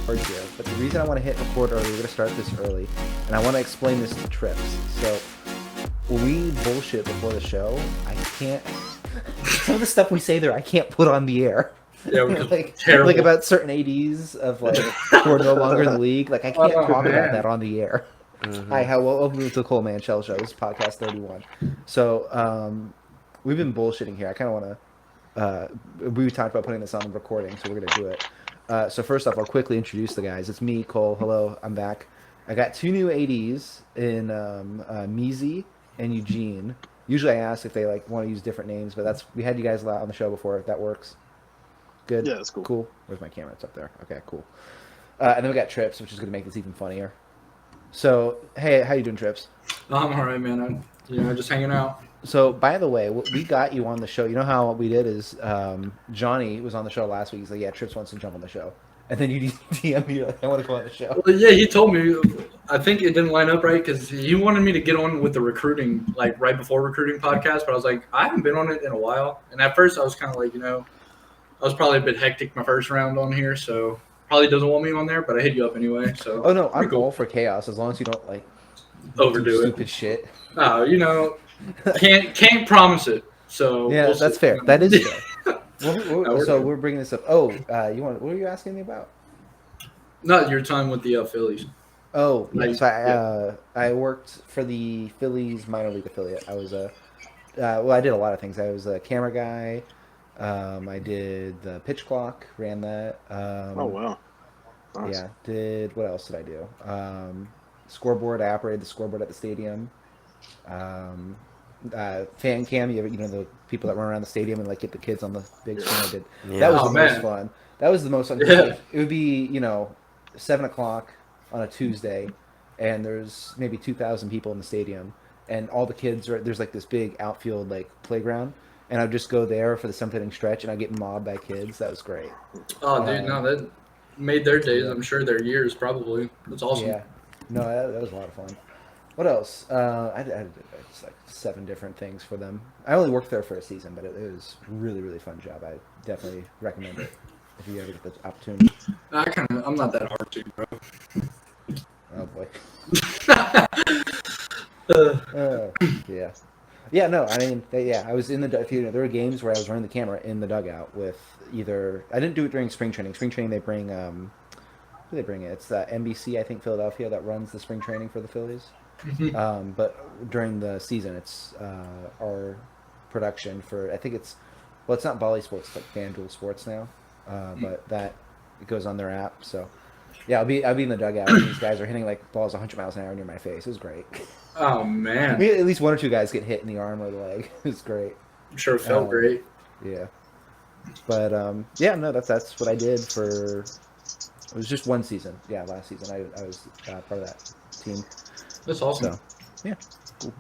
hard here, but the reason I want to hit record early, we're going to start this early, and I want to explain this to Trips. So, when we bullshit before the show, I can't... Some of the stuff we say there, I can't put on the air. Yeah, like terrible. about certain ADs of like who are no longer in the league. Like I can't talk about that on the air. Hi, welcome to the Cole Mantell Show. This is podcast 31. So we've been bullshitting here. I kind of want to. We talked about putting this on recording, so we're gonna do it. So first off, I'll quickly introduce the guys. It's me, Cole. Hello, I'm back. I got two new ADs in Meezy and Eugene. Usually I ask if they like want to use different names, but we had you guys on the show before. If that works. Good. Yeah, that's cool. Cool. Where's my camera? It's up there. Okay, cool. And then we got Trips, which is going to make this even funnier. So, hey, how you doing, Trips? I'm all right, man. I'm just hanging out. So, by the way, we got you on the show. You know how what we did is Johnny was on the show last week. He's like, yeah, Trips wants to jump on the show. And then you DM me, you're like, I want to go on the show. Well, yeah, he told me. I think it didn't line up right because he wanted me to get on with the recruiting, like right before recruiting podcast. But I was like, I haven't been on it in a while. And at first I was kind of like, I was probably a bit hectic my first round on here, so probably doesn't want me on there, but I hit you up anyway. So oh no, I'm all for chaos as long as you don't like overdo it. Stupid shit. Oh, can't promise it. So yeah, we'll that's see. fair. That is fair. So we're bringing this up. Oh, what were you asking me about? Not your time with the Phillies. Oh, yeah. So I worked for the Phillies minor league affiliate. I was I did a lot of things. I was a camera guy. I did the pitch clock, ran that. Oh, wow. Nice. Yeah, what else did I do? Scoreboard, I operated the scoreboard at the stadium. Fan cam, you know the people that run around the stadium and like get the kids on the big screen. I did. Yeah. That was the most fun. That was the most fun. Yeah. It would be 7:00 on a Tuesday, and there's maybe 2,000 people in the stadium, and all the kids there's like this big outfield like playground. And I'd just go there for the 7th inning stretch, and I'd get mobbed by kids. That was great. Oh, dude, no, that made their days. I'm sure their years, probably. That's awesome. Yeah. No, that was a lot of fun. What else? I did like 7 different things for them. I only worked there for a season, but it was a really, really fun job. I definitely recommend it if you ever get the opportunity. I'm not that hard to, bro. Oh, boy. Yeah. Yeah, no, I mean, I was in the theater. There were games where I was running the camera in the dugout with either. I didn't do it during spring training. Spring training, they bring who do they bring it? It's NBC, I think, Philadelphia, that runs the spring training for the Phillies. But during the season, it's our production for. I think it's not Bally Sports, it's like FanDuel Sports now, but it goes on their app. So yeah, I'll be in the dugout. And these guys are hitting like balls 100 miles an hour near my face. It was great. Oh, man. At least 1 or 2 guys get hit in the arm or the leg. It was great. I'm sure it felt great. Yeah. But, no, that's what I did for... It was just one season. Yeah, last season. I was part of that team. That's awesome. So, yeah. Cool.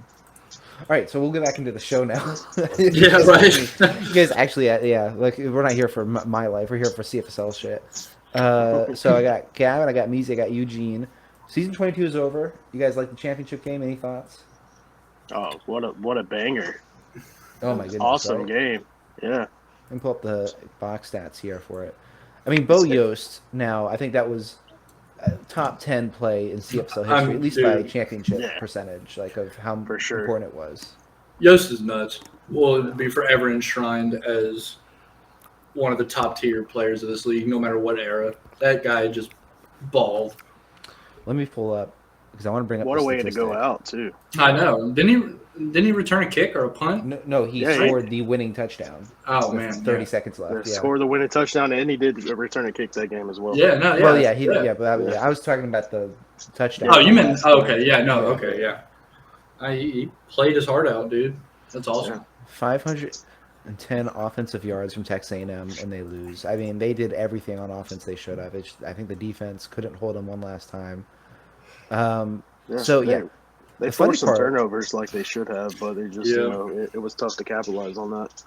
All right, so we'll get back into the show now. Yeah, right. You guys actually, like, we're not here for my life. We're here for CFSL shit. So I got Gavin, I got Meezy, I got Eugene. Season 22 is over. You guys like the championship game? Any thoughts? Oh, what a banger! Oh my goodness! Awesome game. Yeah. And pull up the box stats here for it. I mean, Bo Yost. Now, I think that was top 10 play in CFSL history, at least by championship percentage, like of how important it was. Yost is nuts. Will be forever enshrined as one of the top tier players of this league, no matter what era. That guy just balled. Let me pull up because I want to bring up. What a way to go out too! I know. Didn't he return a kick or a punt? No, he scored the winning touchdown. Oh man, 30 seconds left. Yeah, scored the winning touchdown, and he did return a kick that game as well. Yeah, no, yeah. Well, yeah, but I was talking about the touchdown. Oh, you meant? Oh, okay, yeah, no, okay, yeah. He played his heart out, dude. That's awesome. 510 offensive yards from Texas A&M, and they lose. I mean, they did everything on offense they should have. I think the defense couldn't hold them one last time. They forced some turnovers like they should have, but they just it was tough to capitalize on that.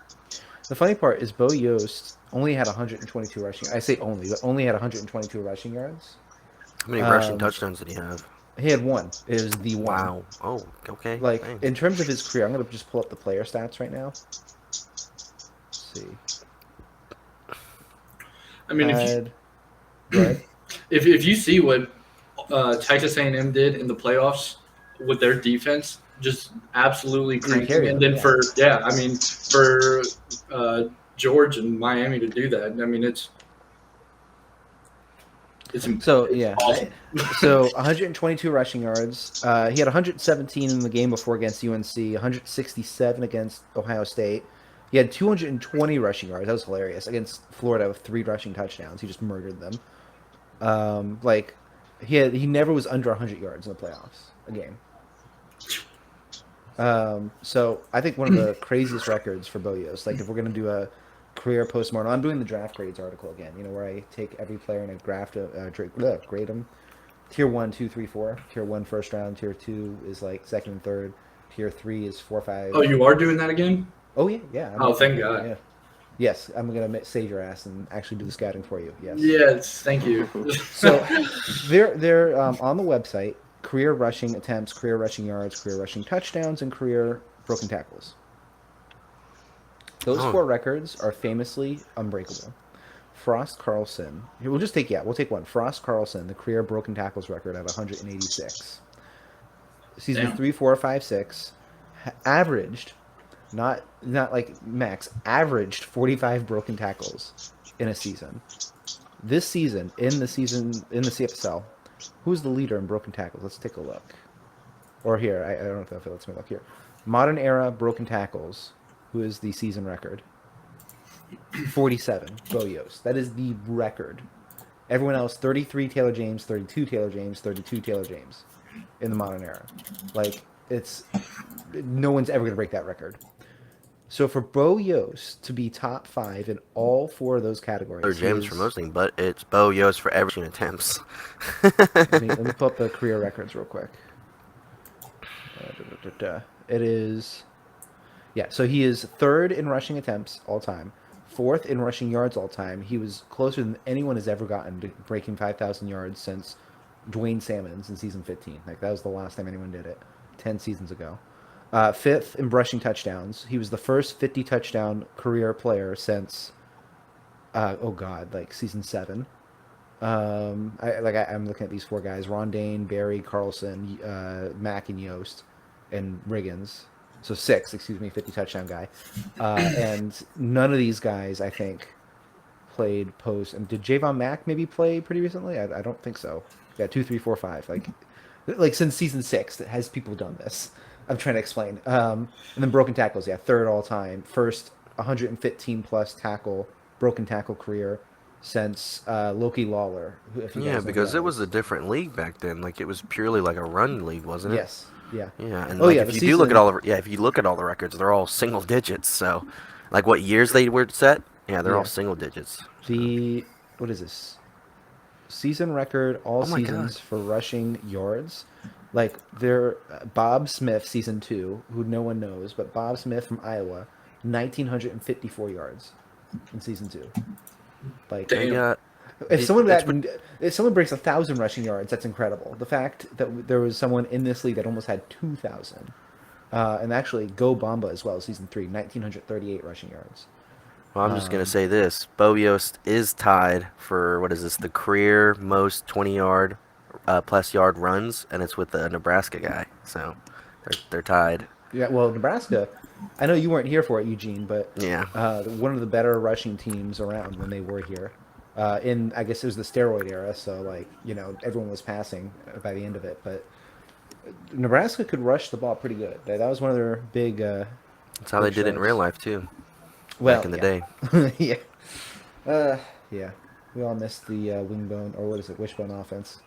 The funny part is Bo Yost only had 122 rushing. I say only, but only had 122 rushing yards. How many rushing touchdowns did he have? He had 1. It was the 1. Wow. Oh, okay. Like, in terms of his career, I'm going to just pull up the player stats right now. Let's see. I mean, Go ahead. if you see what Texas A&M did in the playoffs with their defense, just absolutely cranking. And then for George and Miami to do that, I mean it's So yeah, awesome. so 122 rushing yards. He had 117 in the game before against UNC, 167 against Ohio State. He had 220 rushing yards. That was hilarious against Florida with 3 rushing touchdowns. He just murdered them. Like he never was under 100 yards in the playoffs a game. So I think one of the craziest records for Bo Yost. Like if we're gonna do a career postmortem, I'm doing the draft grades article again. You know where I take every player and I grade them. Tier 1, 2, 3, 4. Tier 1 first round. Tier 2 is like second and third. Tier 3 is 4, 5. Oh, you are doing that again? Oh yeah. Oh, thank God. Yeah. Yes, I'm gonna save your ass and actually do the scouting for you. Yes. Yes, thank you. So they're on the website. Career rushing attempts, career rushing yards, career rushing touchdowns, and career broken tackles. Those 4 records are famously unbreakable. Frost Carlson. Here, we'll take one. Frost Carlson, the career broken tackles record at 186. Season 3, 4, 5, 6, averaged, not like max, averaged 45 broken tackles in a season. This season in the CFSL, who's the leader in broken tackles? Let's take a look. Or here, I don't know if that lets me look here. Modern era broken tackles. Who is the season record? 47. Bo Yost. That is the record. Everyone else, 33 Taylor James, 32 Taylor James, 32 Taylor James in the modern era. Like, no one's ever going to break that record. So for Bo Yost to be top 5 in all 4 of those categories. Or James for most things, but it's Bo Yost for every attempts. let me pull up the career records real quick. It is... Yeah, so he is 3rd in rushing attempts all time, 4th in rushing yards all time. He was closer than anyone has ever gotten to breaking 5,000 yards since Dwayne Salmons in season 15. Like, that was the last time anyone did it, 10 seasons ago. 5th in rushing touchdowns. He was the first 50 touchdown career player since, season 7. I'm looking at these 4 guys: Rondane, Barry, Carlson, Mack, and Yost, and Riggins. So 6, 50 touchdown guy. And none of these guys, I think, played post. And did Javon Mack maybe play pretty recently? I don't think so. Yeah, 2, 3, 4, 5. Like since season 6, that has people done this. I'm trying to explain. And then broken tackles, 3rd all time. First 115 plus broken tackle career since Loki Lawler. Because it was a different league back then. Like, it was purely like a run league, wasn't it? Yes. Yeah. Yeah, and if you look at all the records, they're all single digits. So, like what years they were set, they're all single digits. What is this? Season record seasons for rushing yards. Like they're Bob Smith season 2, who no one knows, but Bob Smith from Iowa, 1,954 yards in season 2. Like if someone breaks 1,000 rushing yards, that's incredible. The fact that there was someone in this league that almost had 2,000, and actually Go Bamba as well, season 3, 1,938 rushing yards. Well, I'm just gonna say this: Bo Yost is tied for the career most 20-yard plus yard runs, and it's with the Nebraska guy. So they're tied. Yeah, well, Nebraska. I know you weren't here for it, Eugene, but yeah, one of the better rushing teams around when they were here. I guess it was the steroid era, so everyone was passing by the end of it. But Nebraska could rush the ball pretty good. That was one of their big. That's how they did it in real life too. Well, back in the day. Yeah. Yeah. We all missed the wishbone offense.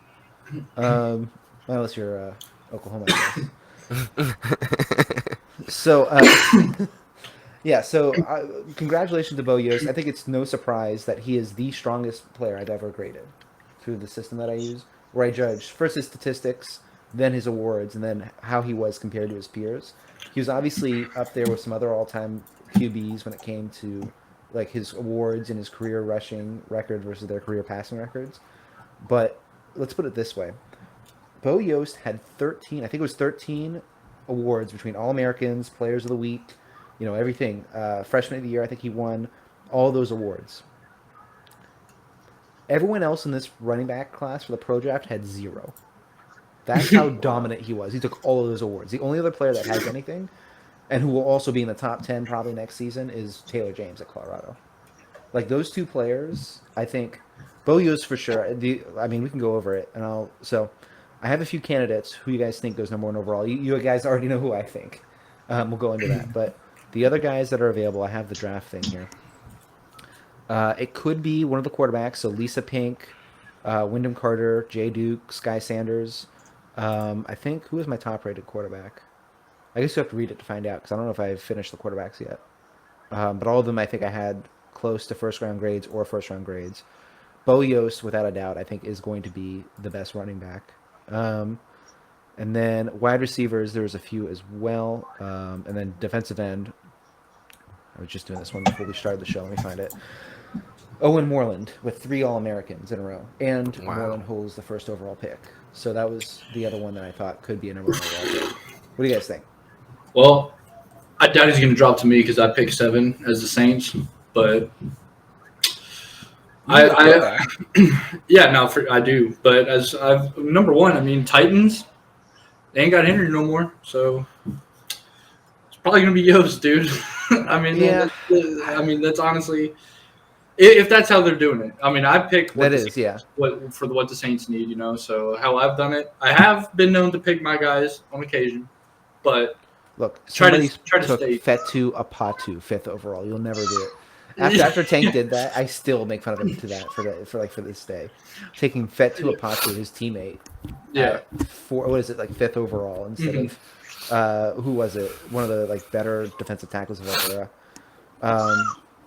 Unless you're Oklahoma, I guess. So. So congratulations to Bo Yost. I think it's no surprise that he is the strongest player I've ever graded through the system that I use, where I judge first his statistics, then his awards, and then how he was compared to his peers. He was obviously up there with some other all-time QBs when it came to like his awards and his career rushing record versus their career passing records. But let's put it this way. Bo Yost had 13 awards between All-Americans, Players of the Week, everything. Freshman of the year, I think he won all those awards. Everyone else in this running back class for the pro draft had 0. That's how dominant he was. He took all of those awards. The only other player that has anything, and who will also be in the top 10 probably next season, is Taylor James at Colorado. Like, those two players, I think, Bo Yost for sure. I mean, we can go over it, and so I have a few candidates. Who you guys think goes number 1 overall? You guys already know who I think. We'll go into that, but the other guys that are available, I have the draft thing here. It could be one of the quarterbacks, so Lisa Pink, Wyndham Carter, Jay Duke, Sky Sanders. I think, who is my top-rated quarterback? I guess you have to read it to find out, because I don't know if I've finished the quarterbacks yet. But all of them I think I had close to first-round grades or first-round grades. Bo Yost, without a doubt, I think is going to be the best running back. And then wide receivers, there's a few as well. And then defensive end, I was just doing this one before we started the show. Let me find it. Owen Moreland with 3 All-Americans in a row. And Moreland holds the first overall pick. So that was the other one that I thought could be a number 1 overall pick. What do you guys think? Well, I doubt he's going to drop to me because I picked 7 as the Saints. But I do. But as number 1, I mean, Titans, they ain't got Henry no more. So it's probably going to be Yost, dude. I mean, yeah. That's honestly, if that's how they're doing it. I mean, I pick what the Saints need, So how I've done it, I have been known to pick my guys on occasion, but look, try to took stay. Fetu Apatu 5th overall. You'll never do it. After Tank did that, I still make fun of him for this day, taking Fetu Apatu, his teammate. Yeah. 5th overall instead of who was it? One of the better defensive tackles of our era.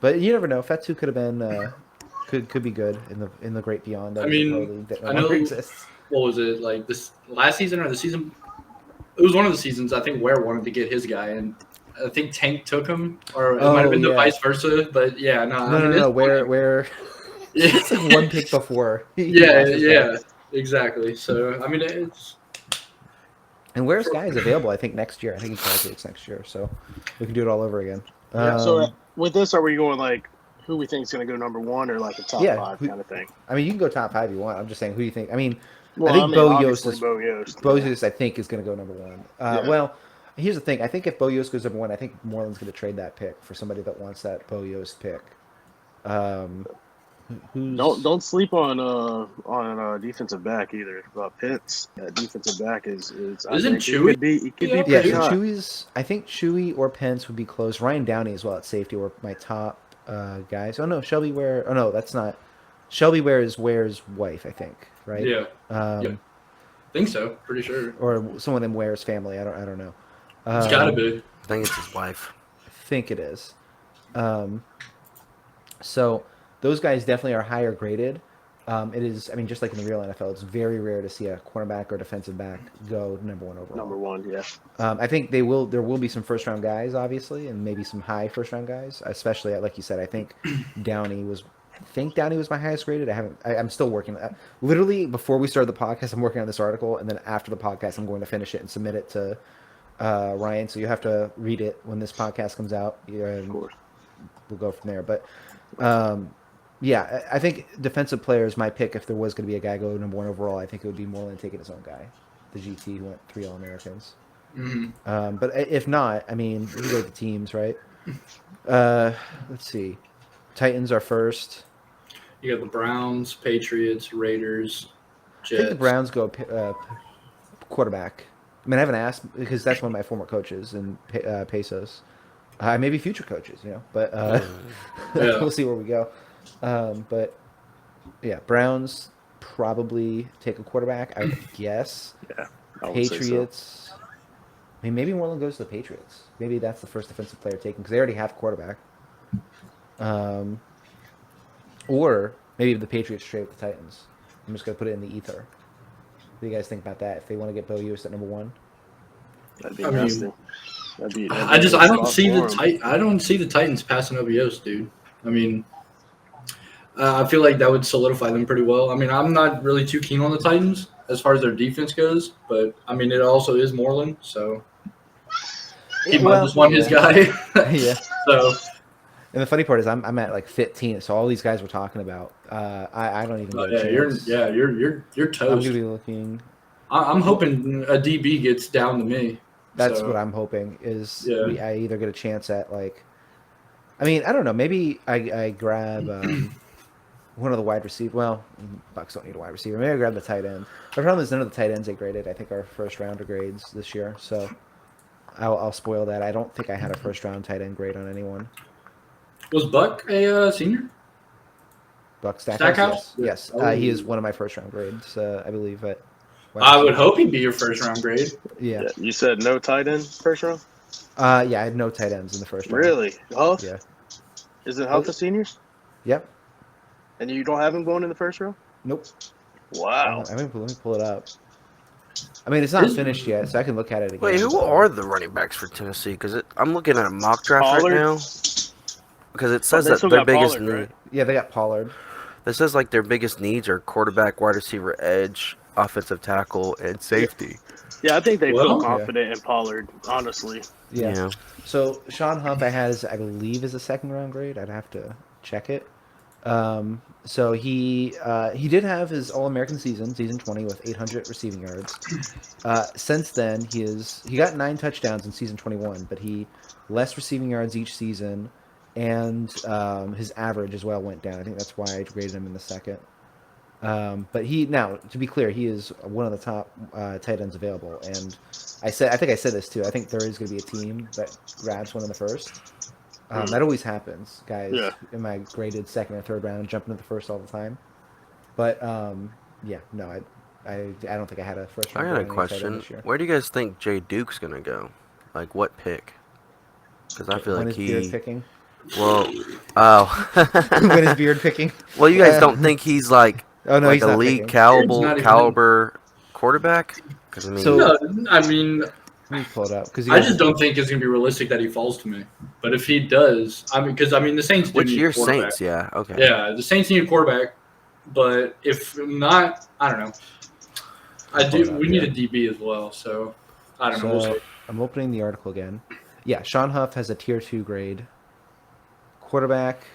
But you never know. Fetu could have been could be good in the great beyond. I mean, I know. Exists. What was it like this last season or the season? It was one of the seasons. I think Ware wanted to get his guy, and I think Tank took him, or it might have been the vice versa. But yeah, no. Where? It's like 1 pick before. Yeah, exactly. So I mean, it's. And Ware's guy is available, I think, next year. I think he graduates next year, so we can do it all over again. So with this, are we going who we think is going to go number 1 or a top 5 kind of thing? I mean, you can go top 5 if you want. I'm just saying, who do you think? I mean, I think Bo Yost is I think is going to go number 1. Well, here's the thing. I think if Bo Yost goes number 1, I think Moreland's going to trade that pick for somebody that wants that Bo Yost pick. Don't sleep on defensive back either. Pitts, defensive back is isn't Chewy? He could be pretty hot. Chewy's. I think Chewy or Pence would be close. Ryan Downey as well at safety were my top guys. Oh no, Shelby Ware. Oh no, that's not. Shelby Ware is Ware's wife, I think. Right? Yeah. Think so. Pretty sure. Or someone in Ware's family. I don't know. It's gotta be. I think it's his wife. I think it is. So those guys definitely are higher graded. It is, I mean, just like in the real NFL, it's very rare to see a cornerback or defensive back go number 1 overall. Number 1, yeah. I think there will be some first round guys, obviously, and maybe some high first round guys, especially like you said. I think Downey was my highest graded. I'm still working. Literally before we started the podcast, I'm working on this article, and then after the podcast, I'm going to finish it and submit it to Ryan. So you have to read it when this podcast comes out. Of course. We'll go from there, but. Yeah, I think defensive player is my pick. If there was going to be a guy go number 1 overall, I think it would be Moreland taking his own guy, the GT who went 3 All-Americans. Mm-hmm. But if not, I mean, we go to the teams, right? Let's see. Titans are first. You got the Browns, Patriots, Raiders, Jets. I think the Browns go quarterback. I mean, I haven't asked because that's one of my former coaches in Pesos. Maybe future coaches, but we'll see where we go. But yeah, Browns probably take a quarterback, I would guess. Yeah, Patriots. So. I mean, maybe Moreland goes to the Patriots. Maybe that's the first defensive player taken because they already have a quarterback. Or maybe the Patriots trade with the Titans. I'm just gonna put it in the ether. What do you guys think about that? If they want to get Bo Yost at number 1, that'd be interesting. I don't see the Titans passing over Yost, dude. I mean, I feel like that would solidify them pretty well. I mean, I'm not really too keen on the Titans as far as their defense goes, but I mean, it also is Moreland, so he might just want his guy. Yeah. So And the funny part is I'm at like 15, so all these guys we're talking about, I don't even get a chance. You're I'm toast. gonna be looking. I'm hoping a DB gets down to me. That's So, what I'm hoping is Yeah. I either get a chance at like, I mean I don't know, maybe I grab one of the wide receivers. Well, Bucks don't need a wide receiver. Maybe I grab the tight end. The problem is none of the tight ends they graded. I think our first rounder grades this year, so I'll spoil that. I don't think I had a first round tight end grade on anyone. Was Buck a senior? Buck Stackhouse? yes. Yeah. He is one of my first round grades, I believe. At I would hope he'd be your first round grade. Yeah. You said no tight end first round? Yeah, I had no tight ends in the first round. Really? Huff? Yeah. Is it Huff the seniors? Yep. And you don't have him going in the first round? Nope. Wow. Let me pull it up. I mean, it's not finished yet, so I can look at it again. Wait, who are the running backs for Tennessee? Because I'm looking at a mock draft Pollard? right now. Because it says they that still their got biggest Pollard, need. right? Yeah, they got Pollard. It says like their biggest needs are quarterback, wide receiver, edge, offensive tackle, and safety. Yeah, I think they Well, feel confident in Pollard, honestly. Yeah. So Sean Huff, I believe, is a second round grade. I'd have to check it. So he did have his All American season 20 with 800 receiving yards. Since then, he got 9 touchdowns in season 21, but he less receiving yards each season, and his average as well went down. I think that's why I graded him in the second. But now, to be clear, he is one of the top tight ends available, and I think I said this too. I think there is going to be a team that grabs one in the first. That always happens, guys. Yeah. In my graded second or third round, jumping into the first all the time. But yeah, no, I don't think I had a first I round. got a grade question. this year. Where do you guys think Jay Duke's gonna go? Like what pick? Because I feel When like is beard picking? Well, oh. When is beard picking? Well, you guys don't think he's like Oh no, like he's a not league picking. caliber quarterback? Because I mean, So- No, I mean, Let me pull it up because I just don't think it's gonna be realistic that he falls to me. But if he does, the Saints do which need year a quarterback. Saints? Yeah, okay. Yeah, the Saints need a quarterback. But if not, I don't know. We need a DB as well. So I don't know. We'll see. I'm opening the article again. Yeah, Sean Huff has a tier 2 grade. Quarterback,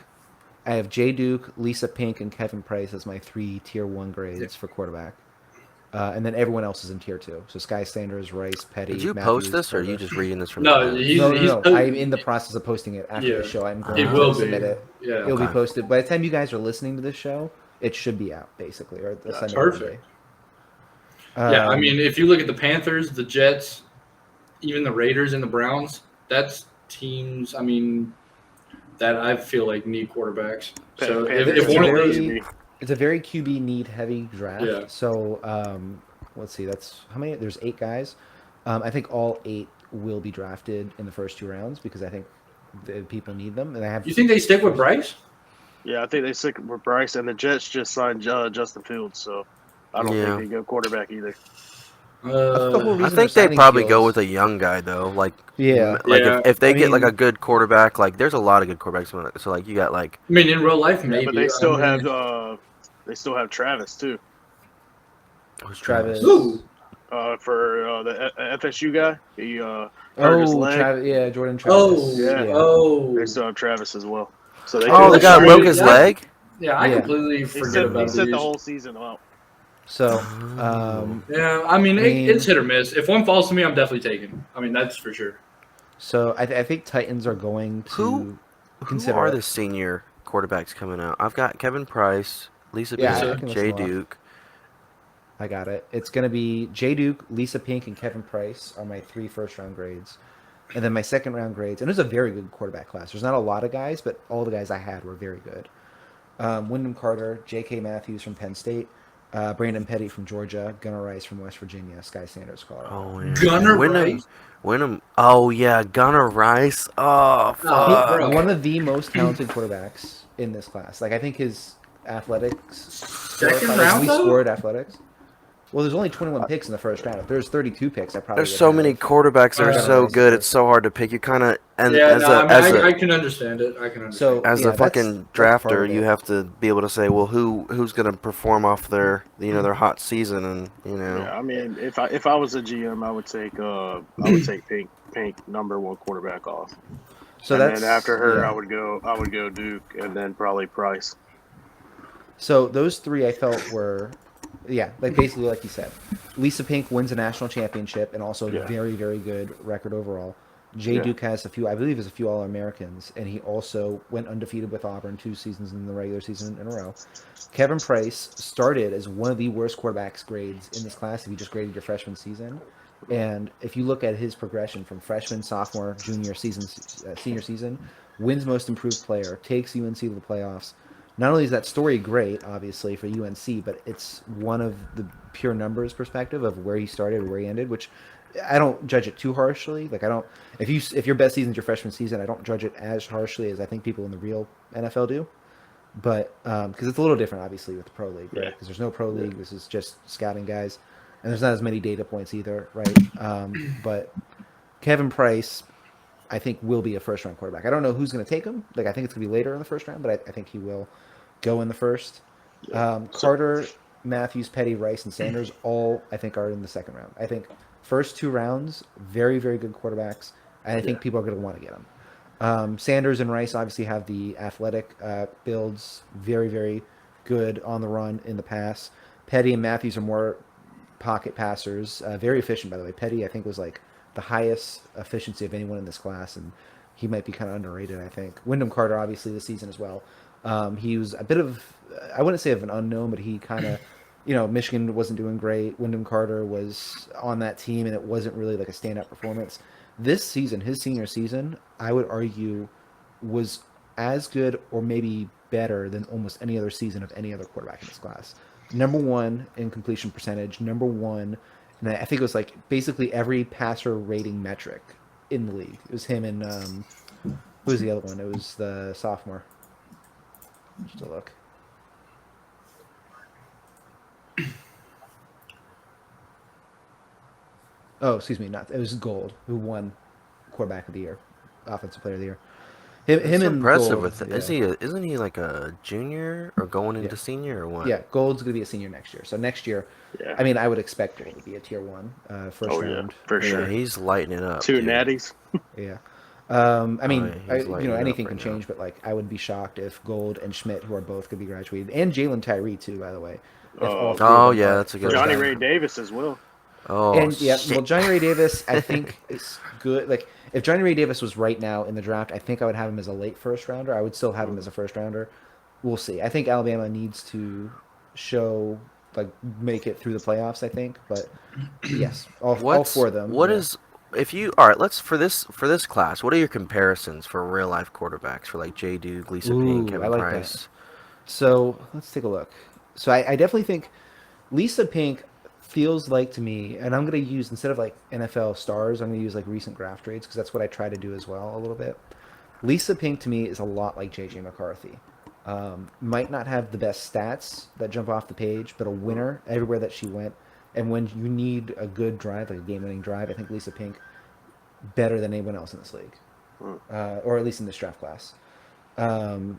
I have Jay Duke, Lisa Pink, and Kevin Price as my 3 tier 1 grades for quarterback. And then everyone else is in tier 2. So Sky Sanders, Rice, Petty. Did you Matthews, post this, or are you Porter. just reading this from? No, the No. he's I'm in the process of posting it after the show. I'm going It will to be. submit it. Yeah. It'll be Okay. posted. By the time you guys are listening to this show, it should be out, basically. Or the Sunday perfect. Monday. Yeah, I mean, if you look at the Panthers, the Jets, even the Raiders and the Browns, that's teams. I mean, that I feel like need quarterbacks. So if one of those, it's a very QB need heavy draft. Yeah. So let's see. That's how many? There's 8 guys. I think all 8 will be drafted in the first 2 rounds because I think the people need them, and I have. You think they stick with Bryce? Yeah, I think they stick with Bryce, and the Jets just signed Justin Fields, so I don't think they go quarterback either. I think they probably go with a young guy though. Like if they get like a good quarterback, like there's a lot of good quarterbacks. So like you got like. I mean, in real life, maybe. But they still have Travis too. Who's Travis? Ooh. For the FSU guy, he hurt his leg. Jordan Travis. They still have Travis as well. So they the guy broke his leg. Yeah, I completely forget about He set the whole season out. So, yeah, I mean, it's hit or miss. If one falls to me, I'm definitely taking. I mean, that's for sure. So I think Titans are going to consider. Who are the senior quarterbacks coming out? I've got Kevin Price, Lisa Pink, Jay Duke. I got it. It's going to be Jay Duke, Lisa Pink, and Kevin Price are my 3 first-round grades. And then my second-round grades, and it was a very good quarterback class. There's not a lot of guys, but all the guys I had were very good. Wyndham Carter, J.K. Matthews from Penn State, Brandon Petty from Georgia, Gunnar Rice from West Virginia, Sky Sanders, Colorado. Oh, yeah. Gunnar Rice? Wyndham. Oh, yeah, Gunnar Rice. Oh, fuck. One of the most talented quarterbacks in this class. Like, I think his athletics. Second round, we though? scored athletics. Well, there's only 21 picks in the first round. If there's 32 picks, I probably. There's so many quarterbacks that are so good. It's so hard to pick. You kind of I can understand it. I can understand. So as a fucking drafter, you have to be able to say, well, who's gonna perform off their their hot season, and Yeah, I mean, if I was a GM, I would take Pink number 1 quarterback off. So and that's then after her, yeah. I would go Duke, and then probably Price. So those three I felt were, yeah, like basically like you said, Lisa Pink wins a national championship and also a Yeah. very very good record overall. Jay Yeah. Duke has a few, I believe, has a few All Americans, and he also went undefeated with Auburn 2 seasons in the regular season in a row. Kevin Price started as one of the worst quarterbacks grades in this class if you just graded your freshman season. And if you look at his progression from freshman, sophomore, junior season, senior season, wins most improved player, takes UNC to the playoffs. Not only is that story great, obviously, for UNC, but it's one of the pure numbers perspective of where he started, where he ended, which I don't judge it too harshly. Like I don't, if your best season is your freshman season, I don't judge it as harshly as I think people in the real NFL do. But because it's a little different, obviously, with the pro league, right? Yeah. Because there's no pro league. This is just scouting guys, and there's not as many data points either, right? But Kevin Price, I think, will be a first round quarterback. I don't know who's going to take him. Like I think it's going to be later in the first round, but I think he will go in the first. Yeah. Carter, Matthews, Petty, Rice, and Sanders all I think are in the second round. I think first 2 rounds, very very good quarterbacks, and I think Yeah. people are going to want to get them. Sanders and Rice obviously have the athletic builds, very, very good on the run in the pass. Petty and Matthews are more pocket passers, very efficient, by the way. Petty, I think, was like the highest efficiency of anyone in this class, and he might be kind of underrated, I think. Wyndham Carter, obviously, this season as well. He was a bit of, I wouldn't say of an unknown, but he kind of, Michigan wasn't doing great. Wyndham Carter was on that team, and it wasn't really like a standout performance. This season, his senior season, I would argue, was as good or maybe better than almost any other season of any other quarterback in this class. Number one in completion percentage, number one, and I think it was like basically every passer rating metric in the league. It was him and who was the other one? It was the sophomore. Just a look. Oh, excuse me, not it was Gold who won quarterback of the year, offensive player of the year. Him It's and impressive Gold. with it. Yeah. Isn't he like a junior or going into Yeah. senior or what? Yeah, Gold's going to be a senior next year. So next year, Yeah. I mean, I would expect Gold to be a tier one, first Oh yeah, round. for Yeah, sure. he's lighting it up. 2 dude. natties. Yeah. I Oh, mean, yeah, he's lighting it up anything right can now. change, but like, I would be shocked if Gold and Schmidt, who are both going to be graduated, and Jalen Tyree too, by the way, if all three Oh, of them yeah, are that's a good first Johnny round. Ray Davis as well. Oh, And yeah, well, shit. Johnny Ray Davis, I think is good. Like, if Johnny Ray Davis was right now in the draft, I think I would have him as a late first rounder. I would still have him as a first rounder. We'll see. I think Alabama needs to show, like, make it through the playoffs. I think, but yes, all four of them. What Yeah. is if you all right? Let's for this class. What are your comparisons for real life quarterbacks for like Jay Duke, Lisa Pink, Ooh, I Kevin like that. Price? So let's take a look. So I definitely think Lisa Pink feels like to me, and I'm going to use, instead of like NFL stars, I'm going to use like recent draft rates because that's what I try to do as well a little bit. Lisa Pink to me is a lot like JJ McCarthy. Might not have the best stats that jump off the page, but a winner everywhere that she went. And when you need a good drive, like a game-winning drive, I think Lisa Pink better than anyone else in this league, or at least in this draft class.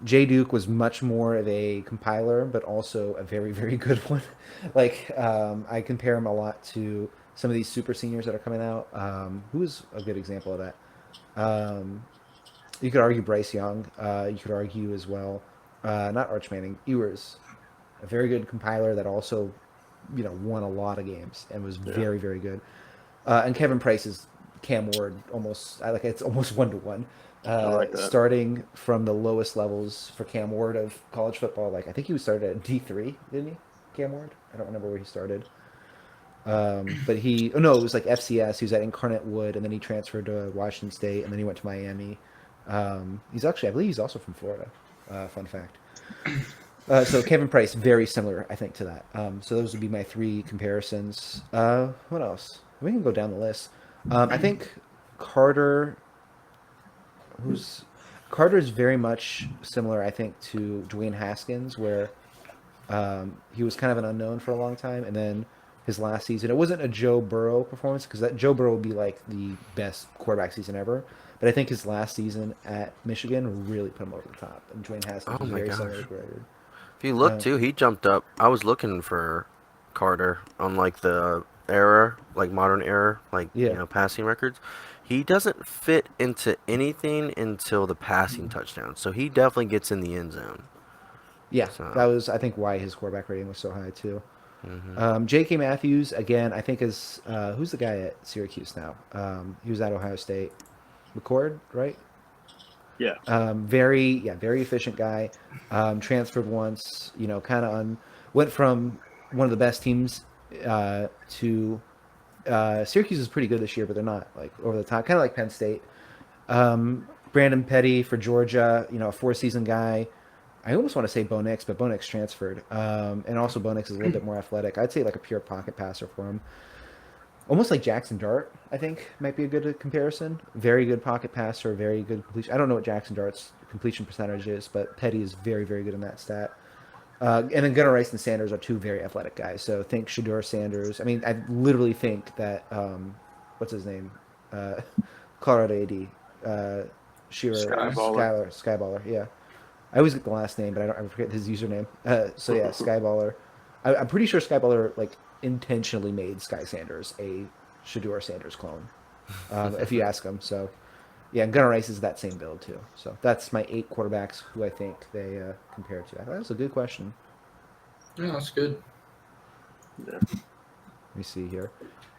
Jay Duke was much more of a compiler, but also a very, very good one. Like, I compare him a lot to some of these super seniors that are coming out. Who's a good example of that? You could argue Bryce Young. You could argue as well, not Arch Manning, Ewers, a very good compiler that also, won a lot of games and was very, very good. And Kevin Price is Cam Ward, almost. I like it's almost 1-to-1. I like that. Starting from the lowest levels for Cam Ward of college football, like I think he started at D3, didn't he? Cam Ward. I don't remember where he started. But no, it was like FCS. He was at Incarnate Wood, and then he transferred to Washington State, and then he went to Miami. He's actually, I believe, he's also from Florida. Fun fact. So Kevin Price, very similar, I think, to that. So those would be my three comparisons. What else? We can go down the list. I think Carter. Carter's very much similar, I think, to Dwayne Haskins, where he was kind of an unknown for a long time, and then his last season, it wasn't a Joe Burrow performance because that Joe Burrow would be like the best quarterback season ever. But I think his last season at Michigan really put him over the top, and Dwayne Haskins Oh was my very gosh. similar to Gregor. If you look too, he jumped up. I was looking for Carter on like the era, like modern era, like Yeah. passing records. he doesn't fit into anything until the passing touchdown. So he definitely gets in the end zone. Yeah, So. that was, I think, why his quarterback rating was so high, too. Mm-hmm. J.K. Matthews, again, I think is, who's the guy at Syracuse now? He was at Ohio State. McCord, right? Yeah. Very efficient guy. Transferred once, kind of went from one of the best teams to Syracuse is pretty good this year, but they're not like over the top. Kind of like Penn State. Brandon Petty for Georgia, a 4-season guy. I almost want to say Bo Nix, but Bo Nix transferred, and also Bo Nix is a little bit more athletic. I'd say like a pure pocket passer for him. Almost like Jackson Dart, I think, might be a good comparison. Very good pocket passer, very good completion. I don't know what Jackson Dart's completion percentage is, but Petty is very, very good in that stat. And then Gunnar Rice and Sanders are two very athletic guys. So think Shador Sanders. I mean, I literally think that, what's his name? Colorado AD. Shearer. Skyballer, yeah. I always get the last name, but I forget his username. So yeah, Skyballer. I'm pretty sure Skyballer like intentionally made Sky Sanders a Shador Sanders clone, if you ask him. So yeah, and Gunnar Rice is that same build too. So that's my 8 quarterbacks who I think they compare to. I thought that was a good question. Yeah, that's good. Yeah. Let me see here.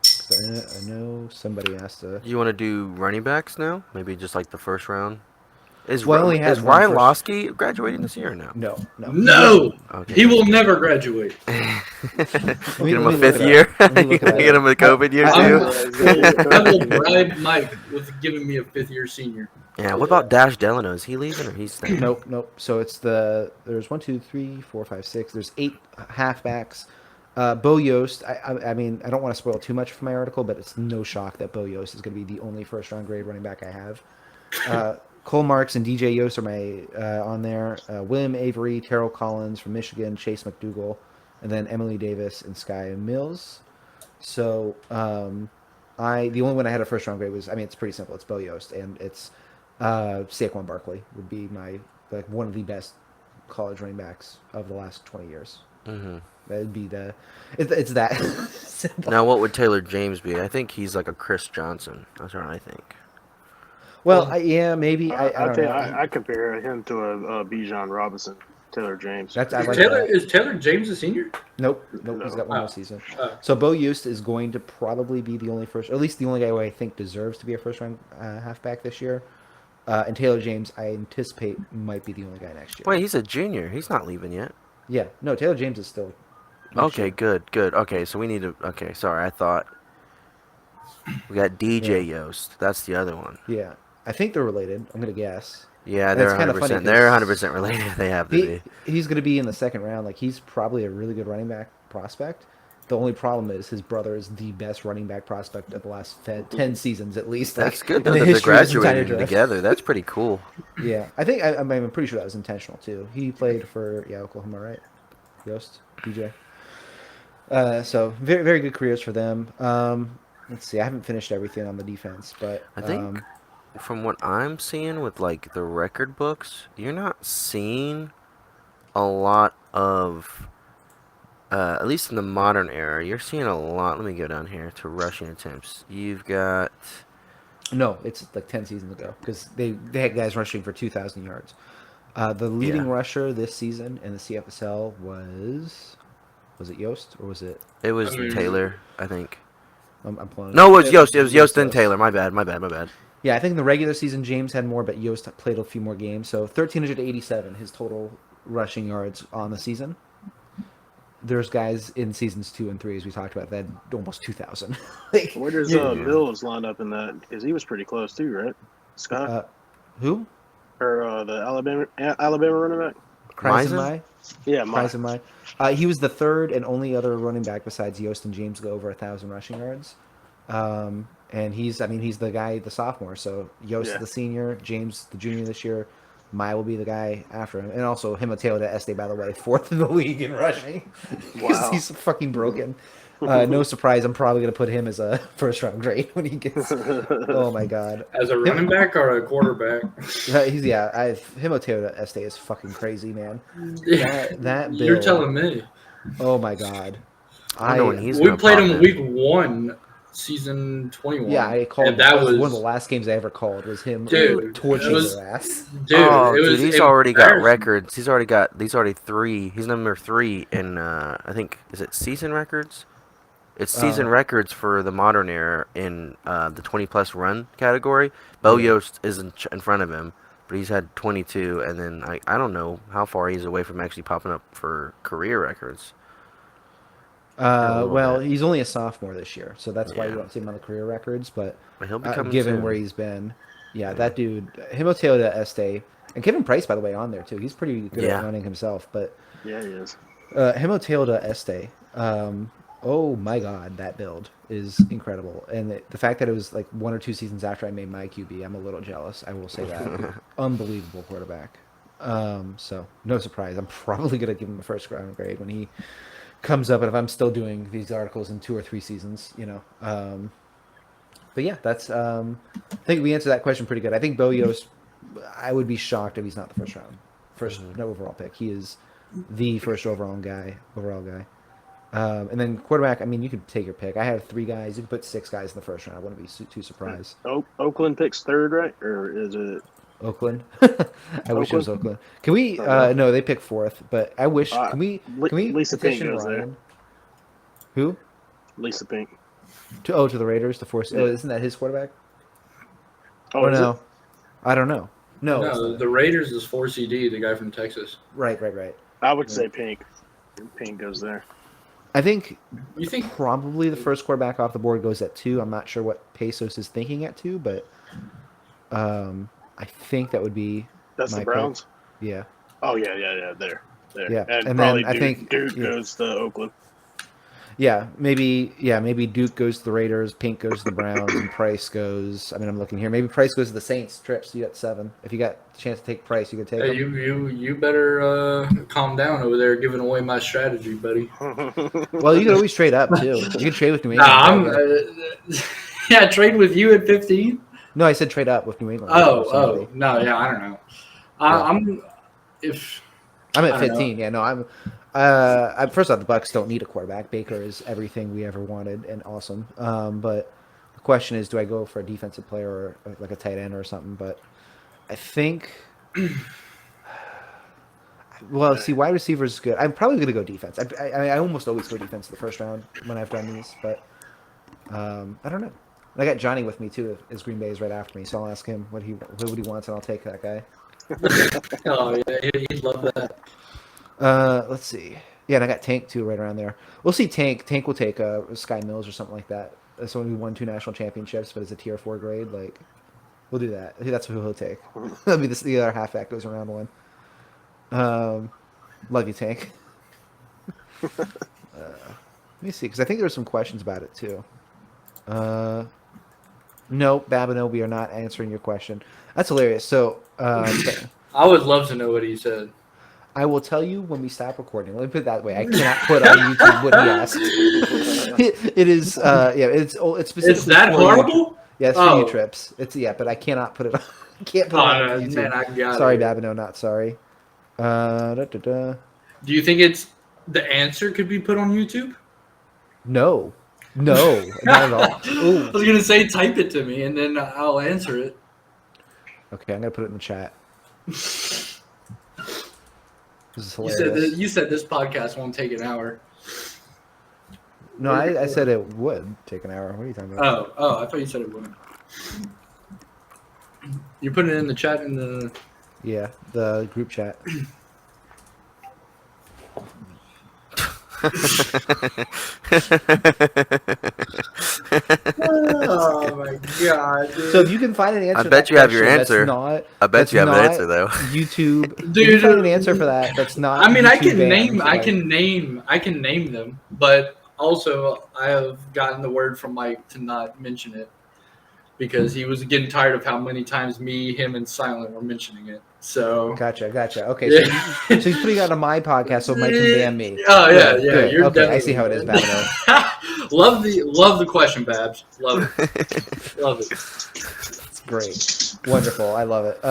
I know somebody asked to. You want to do running backs now? Maybe just like the first round. Is Well, I only had one Ryan first- Losky graduating this year or no? No. No, Okay. he will never graduate. Get me him a look 5th it up. year. Let me look it up. Get him a COVID year I too. will bribe Mike with giving me a 5th-year senior. Yeah. What about Dash Delano? Is he leaving or he's staying? Nope. So it's there's 1, 2, 3, 4, 5, 6. There's 8 halfbacks. Bo Yost. I mean, I don't want to spoil too much for my article, but it's no shock that Bo Yost is going to be the only first-round grade running back I have. Cole Marks and DJ Yost are my on there. William Avery, Terrell Collins from Michigan, Chase McDougal, and then Emily Davis and Sky Mills. So the only one I had a first-round grade was, I mean, it's pretty simple. It's Bo Yost, and it's Saquon Barkley would be my one of the best college running backs of the last 20 years. Mm-hmm. That'd be it's that simple. Now, what would Taylor James be? I think he's like a Chris Johnson. That's what I think. Well, maybe. I don't know. I compare him to a Bijan Robinson, Taylor James. I like Taylor that. is Taylor James a senior? Nope. He's got one more season. So Bo Yost is going to probably be the only or at least the only guy who I think deserves to be a first-round halfback this year. And Taylor James, I anticipate, might be the only guy next year. Wait, he's a junior. He's not leaving yet. Yeah. No, Taylor James is still. Okay, good. Okay, so we need to. Okay, sorry. I thought we got DJ Yost. That's the other one. Yeah. I think they're related. I'm gonna guess. Yeah, And they're it's kinda 100%. funny They're 'cause 100% related. They have to be. He's gonna be in the second round. Like he's probably a really good running back prospect. The only problem is his brother is the best running back prospect of the last 10 seasons at least. That's like, good in though the that they're history of this entire graduating draft. together. That's pretty cool. Yeah, I think I'm pretty sure that was intentional too. He played for Oklahoma, right? Yost, DJ. So very very good careers for them. Let's see. I haven't finished everything on the defense, but I think from what I'm seeing with like the record books, you're not seeing a lot of at least in the modern era, you're seeing a lot. Let me go down here to rushing attempts. You've got no, it's like 10 seasons ago because they had guys rushing for 2,000 yards. The leading rusher this season in the CFSL was it Yost or was it? it was Taylor, I think. I'm pulling. No, it was Yost. It was Yost and Taylor. My bad. Yeah, I think in the regular season James had more, but Yost played a few more games. So 1,387 his total rushing yards on the season. There's guys in seasons 2 and 3, as we talked about, that had almost 2,000. Like, Where does Mills line up in that? Because he was pretty close too, right? Scott who? or the Alabama running back? Kreisman? Yeah, Kreisman. He was the third and only other running back besides Yost and James go over 1,000 rushing yards. And he's the guy, the sophomore. So Yost the senior, James the junior this year. Mai will be the guy after him, and also Mateo de Este, by the way, 4th in the league in rushing because he's fucking broken. No surprise, I'm probably gonna put him as a first-round grade when he gets. Oh my god! As a running back or a quarterback? Mateo de Este is fucking crazy, man. That build, You're telling me. Oh my god! I know when he's We gonna played pop him in. week 1 season 21. Yeah, I called. And that was was one of the last games I ever called. Was him Dude, torching it was- their ass. Dude, He's already got embarrassing. records. He's already 3. He's number 3 in I think is it season records? It's season records for the modern era in the 20-plus run category. Bo Yeah. Yost is in front of him, but he's had 22, and then I don't know how far he's away from actually popping up for career records. Well, bit. he's only a sophomore this year, so that's why you Yeah. don't see him on the career records. But He'll be coming given soon. where he's been, yeah, that dude, Himoteo Este, and Kevin Price, by the way, on there too. He's pretty good Yeah. at running himself. But Yeah, he is. Himoteo Este, oh my God, that build is incredible. And the fact that it was like 1 or 2 seasons after I made my QB, I'm a little jealous. I will say that. Unbelievable quarterback. So no surprise. I'm probably gonna give him a first round grade when he comes up, and if I'm still doing these articles in 2 or 3 seasons, but yeah, that's I think we answered that question pretty good. I think Bo Yost, I would be shocked if he's not the first no overall pick. He is the first overall guy. And then quarterback, I mean, you could take your pick. I have 3 guys. You could put 6 guys in the first round. I wouldn't be too surprised. Oakland picks third, right? Or is it Oakland. I wish it was Oakland. Can we? Okay. No, they pick 4th. But I wish. Can we? Can we Lisa Pink petition goes there. Ryan? Who? Lisa Pink? To the Raiders to force. Yeah. Oh, isn't that his quarterback? Oh, Or is no? it? I don't know. No. it's No, not. the Raiders is 4CD, the guy from Texas. Right. I would say Pink. Pink goes there. I think You think? probably the first quarterback off the board goes at 2. I'm not sure what Pesos is thinking at 2, but I think that would be That's my the Browns. pick. Yeah. Oh yeah. There. Yeah, And and probably then I Duke, think- Duke yeah. goes to Oakland. Maybe Duke goes to the Raiders, Pink goes to the Browns, and Price goes. I mean, I'm looking here. Maybe Price goes to the Saints. Trips. You got 7. If you got a chance to take Price, you could take Hey, him. you better calm down over there, giving away my strategy, buddy. Well, you could always trade up too. You can trade with New England. Nah, yeah, trade with you at 15. No, I said trade up with New England. Oh, no, yeah, I don't know. I'm I'm I at don't know. 15. Yeah, no, I'm. First off, the Bucks don't need a quarterback. Baker is everything we ever wanted and awesome. But the question is, do I go for a defensive player or like a tight end or something? But I think. Well, see, wide receiver is good. I'm probably going to go defense. I almost always go defense in the first round when I've done these, but I don't know. I got Johnny with me too, as Green Bay is right after me, so I'll ask him what he wants, and I'll take that guy. oh yeah, he'd love that. Let's see. Yeah, and I got Tank too, right around there. We'll see. Tank will take Sky Mills or something like that. Someone who won 2 national championships, but is a tier 4 grade. Like, we'll do that. I think that's who he'll take. That'll be the other halfback goes around one. Love you, Tank. Let me see, because I think there were some questions about it too. No, Babino, we are not answering your question. That's hilarious. So, I would love to know what he said. I will tell you when we stop recording. Let me put it that way. I cannot put on YouTube what he asked. It is, it's specifically. It's that for you. horrible? Yeah, it's for Oh. you trips. But I cannot put it on. I can't put Oh, it on no, YouTube. man, I got Sorry, it. Babino, not sorry. Do you think it's the answer could be put on YouTube? No, not at all. I Ooh. was gonna say type it to me and then I'll answer it. Okay, I'm gonna put it in the chat. This is You hilarious. said this podcast won't take an hour. No, I said it would take an hour. What are you talking about? Oh, I thought you said it wouldn't. You're putting it in the chat in the. Yeah, the group chat. Oh my god, dude. So if you can find an answer, I to bet that you have your question answer. that's not, I bet that's you have an not answer though. YouTube, if Dude, you find an answer for that, that's not. I mean, I YouTube can banned, name, I like- can name them, but also I have gotten the word from Mike to not mention it because he was getting tired of how many times me, him, and Silent were mentioning it. So. Gotcha. Okay, Yeah. so he's putting it on my podcast, so Mike can ban me. Oh yeah, Good, yeah. good. You're Okay, I see definitely- how it is, love the question, Babs. Love it. Love it. It's great, wonderful. I love it.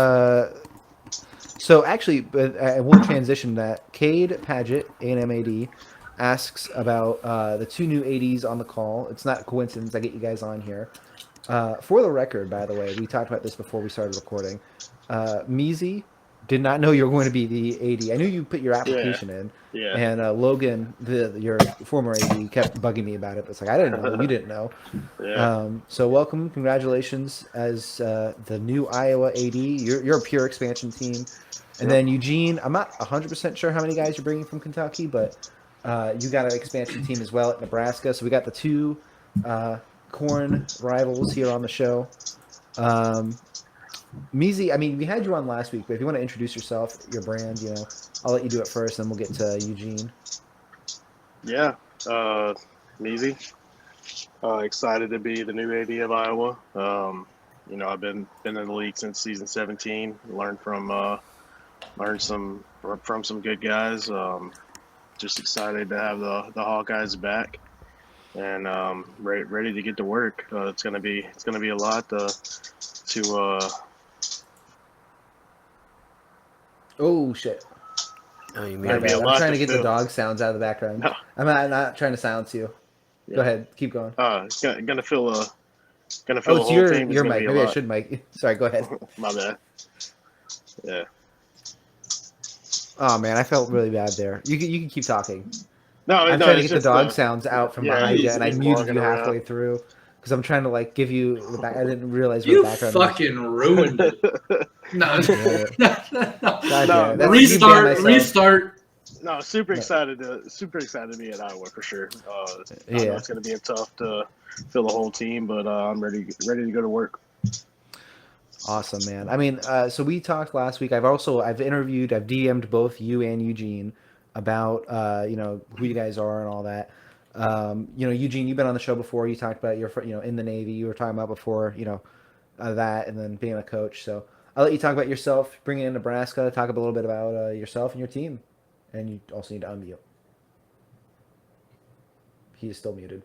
So actually, but I will transition that. Cade Paget, A&M AD, asks about the two new ADs on the call. It's not a coincidence I get you guys on here. For the record, by the way, we talked about this before we started recording. Meezy did not know you were going to be the AD. I knew you put your application in, Yeah. and Logan, your former AD, kept bugging me about it. But it's like, I didn't know. You didn't know. Yeah. So welcome, congratulations as the new Iowa AD. You're a pure expansion team. And then Eugene, I'm not 100% sure how many guys you're bringing from Kentucky, but you got an expansion team as well at Nebraska. So we got the two corn rivals here on the show. Meezy, I mean, we had you on last week, but if you want to introduce yourself, your brand, I'll let you do it first, and we'll get to Eugene. Yeah. Meezy. Excited to be the new AD of Iowa. I've been in the league since season 17. Learned from some good guys. Just excited to have the Hawkeyes back, and ready to get to work. It's gonna be a lot to. Oh shit! Oh, you My mean be a bad. I'm lot trying to to get the fill. dog sounds out of the background. No. I'm not trying to silence you. Yeah. Go ahead, keep going. It's gonna fill Oh, the it's whole team. It's your gonna mic. be a Maybe I lot. should mic. Sorry, go ahead. My bad. Yeah. Oh man, I felt really bad there. You can keep talking. No, I'm no, trying to it's get the just dog sounds out from yeah. behind you, and I He's muted walking you around. halfway through because I'm trying to like give you the back. I didn't realize where the You background was. fucking ruined it. No, Yeah. no. God No, damn it. That's no, me being myself. Restart. No, super No. excited to be at Iowa for sure. I know Yeah. it's going to be tough to fill the whole team, but I'm ready to go to work. Awesome, man. I mean, so we talked last week. I've DM'd both you and Eugene about, who you guys are and all that. Eugene, you've been on the show before. You talked about in the Navy. You were talking about before, that and then being a coach. So I'll let you talk about yourself, bring in Nebraska, talk a little bit about yourself and your team. And you also need to unmute. He is still muted.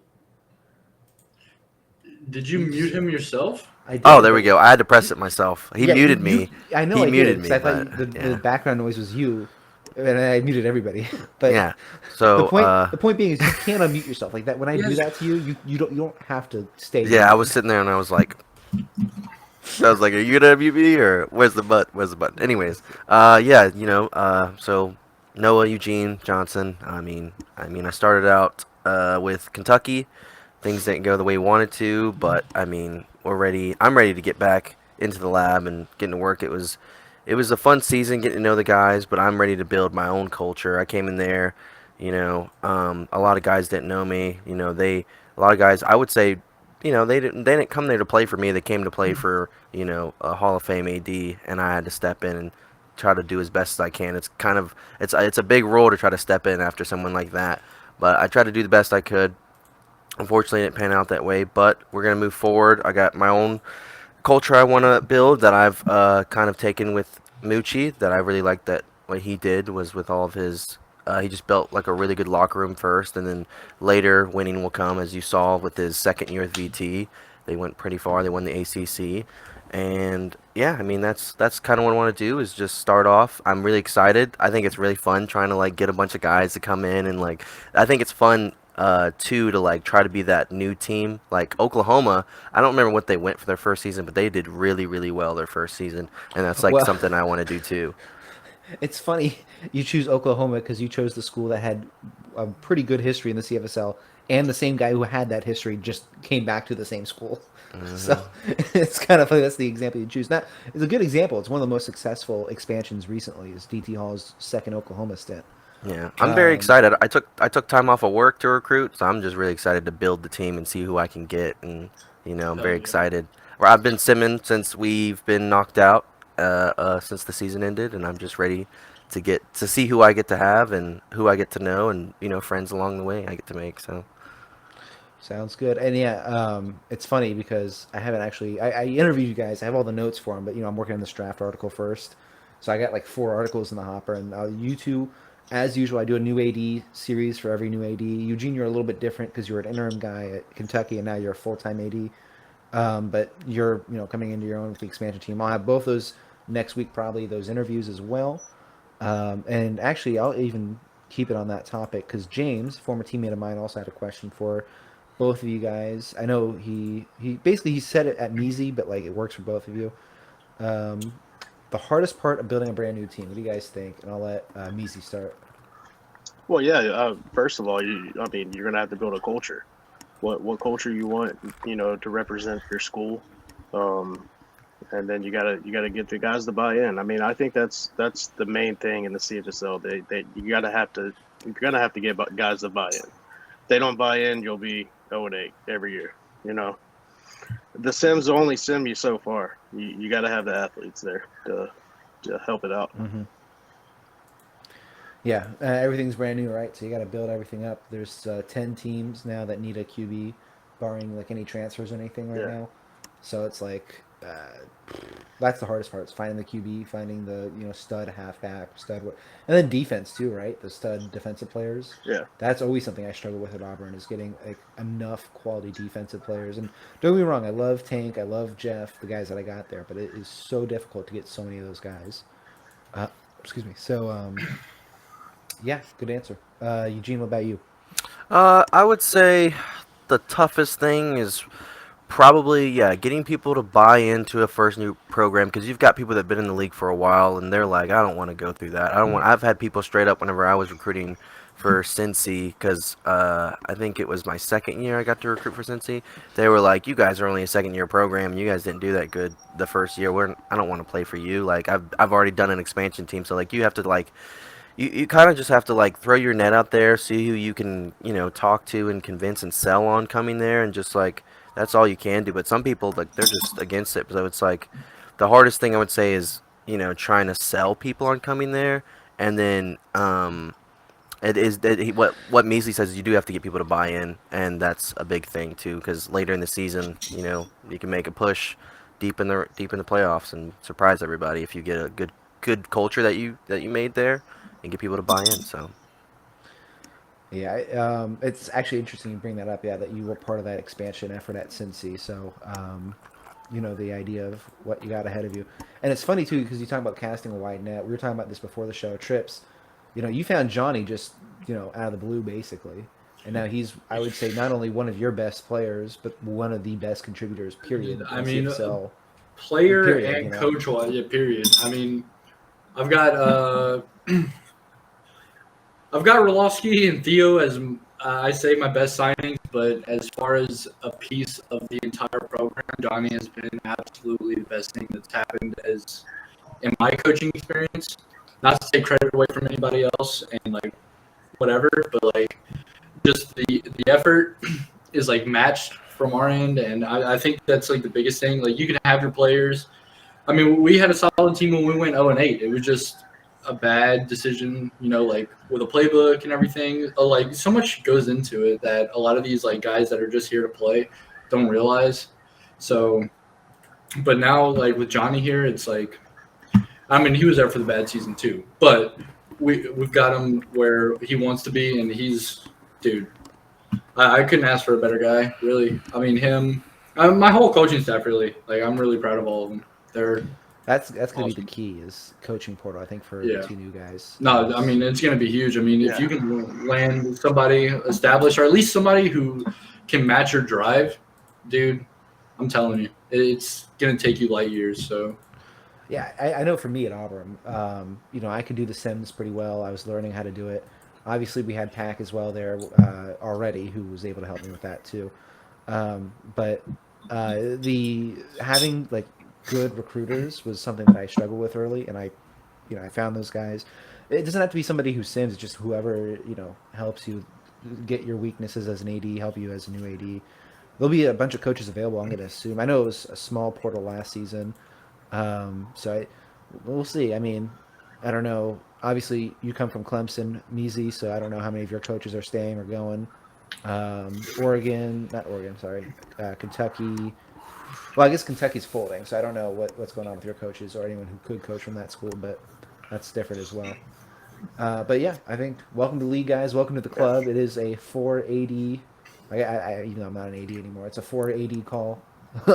Did you mute him yourself? I did. Oh, there we go. I had to press it myself. He muted me. I know He I muted did, me, because I thought but the background noise was you, and I muted everybody. But yeah. So the point being is you can't unmute yourself like that. When I do Yes. that to you, you don't have to stay. yeah, I muted. was sitting there and I was like, "Are you gonna mute me or where's the button? Where's the button?" Anyways, so Noah Eugene Johnson. I mean, I started out with Kentucky. Things didn't go the way we wanted to, but I mean, I'm ready to get back into the lab and getting to work. It was a fun season getting to know the guys, but I'm ready to build my own culture. I came in there, a lot of guys didn't know me. A lot of guys, I would say, they didn't come there to play for me. They came to play for, a Hall of Fame AD, and I had to step in and try to do as best as I can. It's a big role to try to step in after someone like that, but I tried to do the best I could. Unfortunately, it didn't pan out that way, but we're going to move forward. I got my own culture I want to build that I've kind of taken with Moochie, that I really liked that what he did was with all of his he just built like a really good locker room first, and then later winning will come, as you saw with his second year with VT. They went pretty far. They won the ACC. And yeah, I mean that's kind of what I want to do, is just start off. I'm really excited. I think it's really fun trying to like get a bunch of guys to come in, and like I think it's fun too to like try to be that new team. Like Oklahoma, I don't remember what they went for their first season, but they did really really well their first season, and that's like Well, something I want to do too. it's funny you choose Oklahoma because you chose the school that had a pretty good history in the CFSL, and the same guy who had that history just came back to the same school. So it's kind of funny. That's the example you choose. That is a good example. It's one of the most successful expansions recently. Is DT Hall's second Oklahoma stint. Yeah, I'm very excited. I took time off of work to recruit, so I'm just really excited to build the team and see who I can get, and I'm very excited. I've been simming since we've been knocked out, since the season ended, and I'm just ready to get to see who I get to have and who I get to know, and friends along the way I get to make. So Sounds good. And yeah, it's funny because I haven't actually. I interviewed you guys. I have all the notes for them, but I'm working on this draft article first, so I got like 4 articles in the hopper. And you two, as usual, I do a new AD series for every new AD. Eugene, you're a little bit different because you're an interim guy at Kentucky, and now you're a full-time AD. But you're coming into your own with the expansion team. I'll have both those next week, probably those interviews as well. And actually, I'll even keep it on that topic because James, former teammate of mine, also had a question for both of you guys. I know he basically he said it at Meezy, but like it works for both of you. Um, the hardest part of building a brand new team. What do you guys think? And I'll let Meezy start. Well, yeah. First of all, I mean, you're gonna have to build a culture. What culture you want, to represent your school, um, and then you gotta get the guys to buy in. I mean, I think that's the main thing in the CFSL. They you're gonna have to get guys to buy in. If they don't buy in, you'll be 0-8 every year. You know, the Sims only sim you so far. You got to have the athletes there to help it out. Mm-hmm. Yeah, everything's brand new, right? So you got to build everything up. There's 10 teams now that need a QB, barring like any transfers or anything right Yeah. now. So it's like that's the hardest part. Is finding the QB, finding the stud halfback, and then defense too, right? The stud defensive players. Yeah. That's always something I struggle with at Auburn is getting like enough quality defensive players. And don't get me wrong, I love Tank, I love Jeff, the guys that I got there, but it is so difficult to get so many of those guys. Excuse me. So. Yeah, good answer. Eugene, what about you? I would say the toughest thing is probably, getting people to buy into a first new program because you've got people that've been in the league for a while and they're like, I don't want to go through that. I don't want. I've had people straight up whenever I was recruiting for Cincy because I think it was my second year I got to recruit for Cincy. They were like, you guys are only a second year program and you guys didn't do that good the first year. I don't want to play for you. Like I've already done an expansion team, so like you have to like. You kind of just have to like throw your net out there, see who you can talk to and convince and sell on coming there, and just like that's all you can do. But some people like they're just against it. So it's like the hardest thing I would say is trying to sell people on coming there, and then what Measley says is you do have to get people to buy in, and that's a big thing too. Because later in the season, you can make a push deep in the playoffs and surprise everybody if you get a good culture that you made there and get people to buy in. So Yeah, it's actually interesting you bring that up. Yeah, that you were part of that expansion effort at Cincy. So, the idea of what you got ahead of you, and it's funny too because you talk about casting a wide net. We were talking about this before the show. Trips, you found Johnny just out of the blue basically, and now he's I would say not only one of your best players, but one of the best contributors. Period. I in mean, CFSL. player Period, and coach wise, yeah, period. I mean, I've got I've got Roloski and Theo as I say my best signings, but as far as a piece of the entire program, Johnny has been absolutely the best thing that's happened as in my coaching experience. Not to take credit away from anybody else and like whatever, but like just the effort is like matched from our end, and I think that's like the biggest thing. Like you can have your players. I mean, we had a solid team when we went 0-8. It was just a bad decision, like with a playbook and everything. Like so much goes into it that a lot of these like guys that are just here to play don't realize. So, but now like with Johnny here, it's like, I mean, he was there for the bad season too, but we've got him where he wants to be, and he's dude. I couldn't ask for a better guy, really. I mean, him, my whole coaching staff, really. Like, I'm really proud of all of them. They're That's going to awesome. be the key is coaching portal. I think for Yeah. the two new guys. No, I mean, it's going to be huge. I mean, if you can land somebody established, or at least somebody who can match your drive, dude, I'm telling you, it's going to take you light years. So, Yeah, I know for me at Auburn, I could do the Sims pretty well. I was learning how to do it. Obviously, we had Pack as well there already, who was able to help me with that too. But the having like good recruiters was something that I struggled with early, and I found those guys. It doesn't have to be somebody who Sims; it's just whoever helps you get your weaknesses as an AD, help you as a new AD. There'll be a bunch of coaches available. I'm going to assume. I know it was a small portal last season. We'll see. I mean, I don't know. Obviously, you come from Clemson, Meezy, so I don't know how many of your coaches are staying or going. Kentucky. Well, I guess Kentucky's folding, so I don't know what's going on with your coaches or anyone who could coach from that school, but that's different as well. But yeah, I think welcome to the league, guys. Welcome to the club. It is a 480. Even though I'm not an AD anymore, it's a 480 call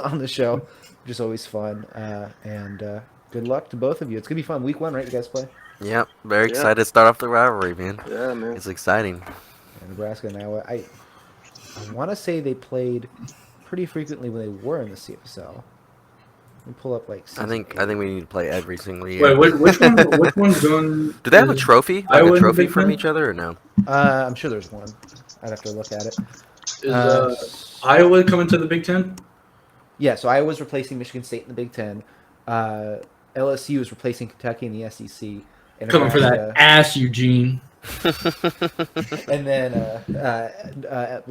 on the show, which is always fun. And good luck to both of you. It's gonna be fun. Week 1, right? You guys play? Yep, very Yeah. excited to start off the rivalry, man. Yeah, man. It's exciting. Yeah, Nebraska and Iowa. I want to say they played pretty frequently when they were in the CFSL. Let me pull up like I season think 8. we need to play every single Wait, year. which one? Which one's doing? Do they have a Is trophy, like a Iowa in the trophy Big from Ten? each other, or no? I'm sure there's one. I'd have to look at it. Is S- Iowa coming to the Big Ten? yeah, so Iowa's replacing Michigan State in the Big Ten. Uh, LSU is replacing Kentucky in the SEC. And Coming for that Nebraska. ass, Eugene. And then,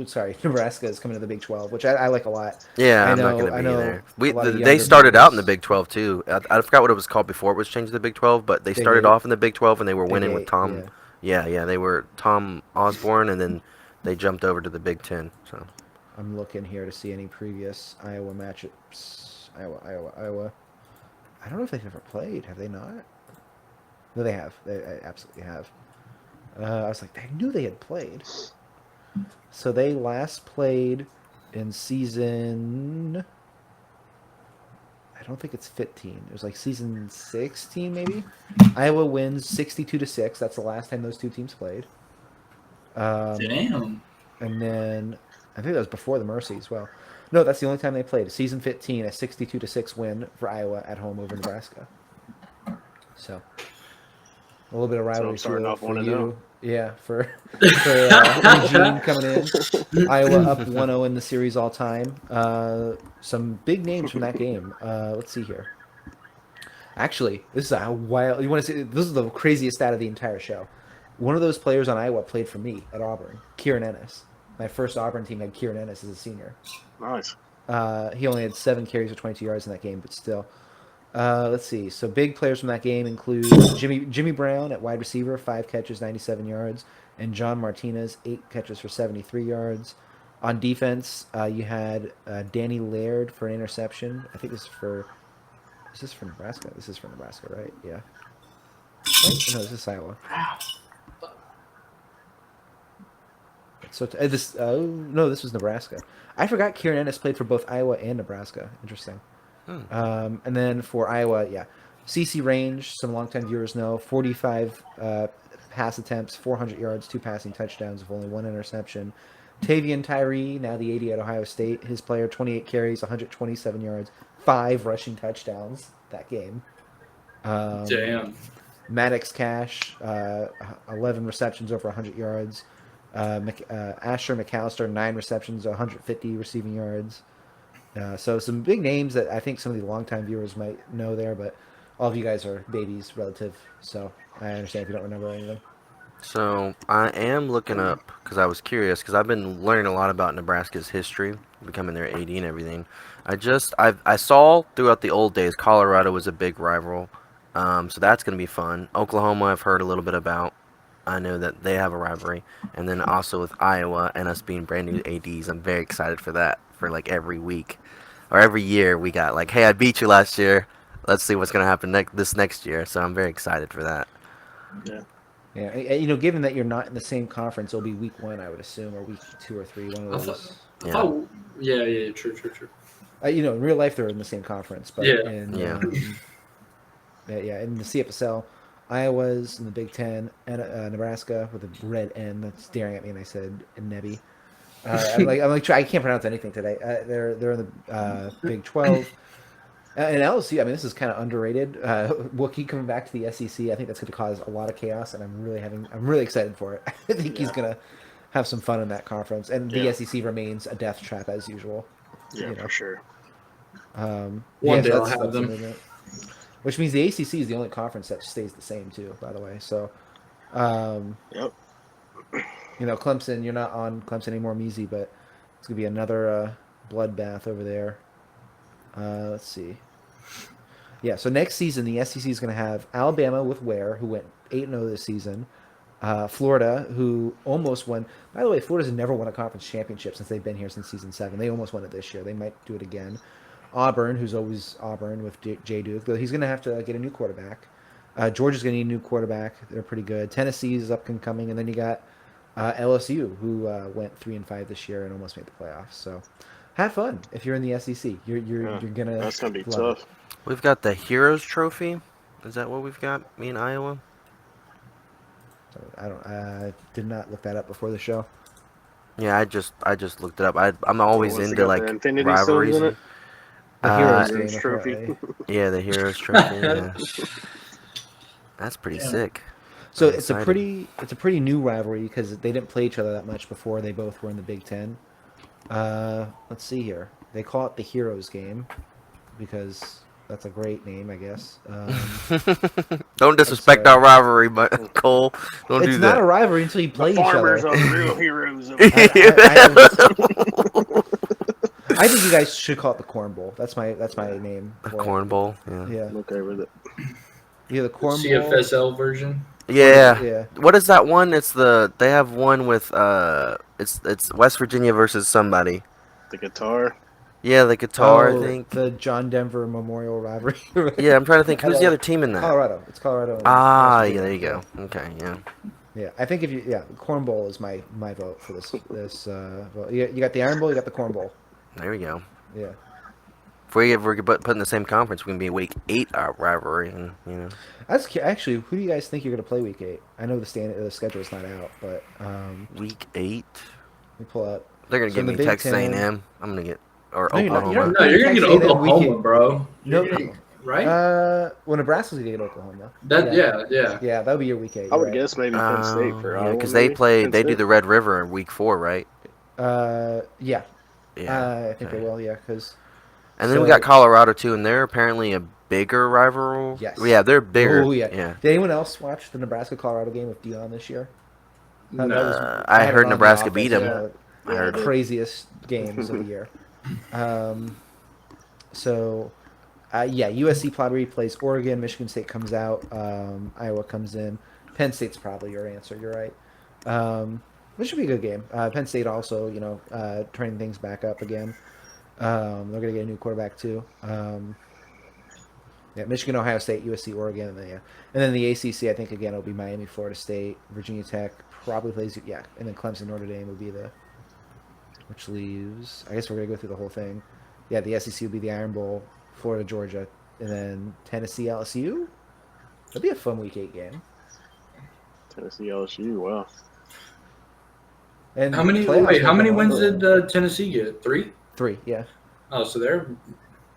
sorry, Nebraska is coming to the Big 12, which I like a lot. Yeah, I I'm not know, gonna I be know there. a lot of They younger started out in the viewers. Big 12 too. I forgot what it was called before it was changed to the Big 12, but they Big started 8. off in the Big 12 and they were Big winning with 8, Tom. yeah. Yeah, they were Tom Osborne, and then they jumped over to the Big 10. So I'm looking here to see any previous Iowa matchups. Iowa. I don't know if they've ever played. Have they not? No, they have. They absolutely have. I was like, I knew they had played. So they last played in season. I don't think it's 15. It was like season 16, maybe. Iowa wins 62-6. That's the last time those two teams played. Damn. And then I think that was before the Mercy as well. No, that's the only time they played. Season 15, a 62-6 win for Iowa at home over Nebraska. So a little bit of So I'm rivalry starting feel off for 1-0. you. Yeah, for Eugene coming in. Iowa up 1-0 in the series all time. Some big names from that game. Let's see here. Actually, this is a wild. You want to see? This is the craziest stat of the entire show. One of those players on Iowa played for me at Auburn, Kieran Ennis. My first Auburn team had Kieran Ennis as a senior. Nice. He only had 7 carries for 22 yards in that game, but still. Let's see. So big players from that game include Jimmy Brown at wide receiver, 5 catches, 97 yards, and John Martinez, 8 catches for 73 yards. On defense, you had Danny Laird for an interception. I think this is for. Is this for Nebraska? This is for Nebraska, right? Yeah. Right? No, this is Iowa. So no, this was Nebraska. I forgot Kieran Ennis played for both Iowa and Nebraska. Interesting. And then for Iowa, yeah, CC Range. Some longtime viewers know 45 pass attempts, 400 yards, 2 passing touchdowns with only 1 interception. Tavian Tyree, now the AD at Ohio State, his player 28 carries, 127 yards, 5 rushing touchdowns that game. Damn. Maddox Cash, 11 receptions over 100 yards. Asher McAllister, 9 receptions, 150 receiving yards. So some big names that I think some of the longtime viewers might know there, but all of you guys are babies relative, so I understand if you don't remember anything. So I am looking up because I was curious because I've been learning a lot about Nebraska's history, becoming their AD and everything. I saw throughout the old days Colorado was a big rival, so that's gonna be fun. Oklahoma I've heard a little bit about. I know that they have a rivalry, and then also with Iowa and us being brand new ADs, I'm very excited for that. For like every week or every year, we got like, hey, I beat you last year. Let's see what's gonna happen this next year. So I'm very excited for that. Yeah. Yeah, given that you're not in the same conference, it'll be week 1, I would assume, or week 2 or 3, one I of thought, those. I thought, yeah, true. In real life they're in the same conference, but Yeah. in Yeah. in the CFSL, Iowa's in the Big Ten, and Nebraska with a red N that's staring at me, and I said Nebby. I'm like, I can't pronounce anything today. They're in the Big 12. And LSU, I mean, this is kind of underrated. Wookie coming back to the SEC, I think that's going to cause a lot of chaos, and I'm really excited for it. I think he's going to have some fun in that conference, and the SEC remains a death trap as usual. Yeah, for sure. One day I'll have them. Which means the ACC is the only conference that stays the same too, by the way. So, Yep. Clemson, you're not on Clemson anymore, Meezy, but it's gonna be another bloodbath over there. Let's see. Yeah, so next season the SEC is going to have Alabama with Ware, who went 8-0 this season. Florida, who almost won. By the way, Florida's never won a conference championship since they've been here since season 7. They almost won it this year. They might do it again. Auburn, who's always Auburn with Jay Duke, though he's going to have to get a new quarterback. Georgia's going to need a new quarterback. They're pretty good. Tennessee is up and coming, and then you got LSU, who went 3-5 this year and almost made the playoffs. So have fun if you're in the SEC. You're gonna. That's gonna be love tough. We've got the Heroes Trophy. Is that what we've got? Me and Iowa. I did not look that up before the show. Yeah, I just looked it up. I'm always What's it into got, like the Infinity rivalries. Stones in it? The Uh, Heroes Heroes game, Trophy. apparently. yeah, the Heroes Trophy. Yeah, that's pretty Yeah. sick. So I'm excited. it's a pretty new rivalry because they didn't play each other that much before they both were in the Big Ten. Let's see here. They call it the Heroes game because that's a great name, I guess. Don't disrespect our rivalry, but Cole, don't It's do not that. a rivalry until you The play each farmers other. are the real heroes of I think you guys should call it the Corn Bowl. That's my name. A For corn bowl. Yeah. it. Yeah, I'm okay with it. yeah, the Corn Bowl. CFSL version. Yeah. Yeah. What is that one? They have one with it's West Virginia versus somebody. The guitar. Yeah, the guitar, I Oh, think. the John Denver Memorial rivalry. Yeah, I'm trying to think who's the other team in that. Colorado. It's Colorado. and Ah, West yeah, there Virginia. you go. Okay, yeah. Yeah, I think Corn Bowl is my vote for this vote. You got the Iron Bowl, you got the Corn Bowl. There we go. Yeah. If we ever get put in the same conference, we can be a week 8 rivalry, and Actually, who do you guys think you're going to play week 8? I know the schedule's not out, but week 8. let me pull up. They're gonna So give in the me Big Texas Ten- A&M. I'm gonna get or No, you're not- Oklahoma. you're not- No, you're gonna get Texas A&M Oklahoma, weekend. bro. No, You're gonna- right? well, Nebraska's going to get Oklahoma. Yeah. Yeah, that would be your week 8. I would right. guess maybe Penn State for yeah, Iowa. because they maybe? Penn they do State? the Red River in week 4, right? Yeah. Yeah. I think okay. they will, yeah, because... And then we got Colorado too, and they're apparently a bigger rival. Yes. Yeah, they're bigger. Oh, yeah. Yeah. Did anyone else watch the Nebraska-Colorado game with Dion this year? That No. was- I had it heard on the Nebraska office, beat 'em. one of I heard the it. craziest games of the year. So, USC probably plays Oregon. Michigan State comes out. Iowa comes in. Penn State's probably your answer. You're right. This should be a good game. Penn State also, turning things back up again. They're going to get a new quarterback too. Michigan, Ohio State, USC, Oregon, and then the ACC. I think again it'll be Miami, Florida State, Virginia Tech probably plays. And then Clemson, Notre Dame would be which leaves. I guess we're gonna go through the whole thing. Yeah, the SEC will be the Iron Bowl, Florida, Georgia, and then Tennessee, LSU. That'd be a fun Week 8 game. Tennessee LSU. Wow. And How many wins did Tennessee get? 3? 3? Yeah. Oh, so they're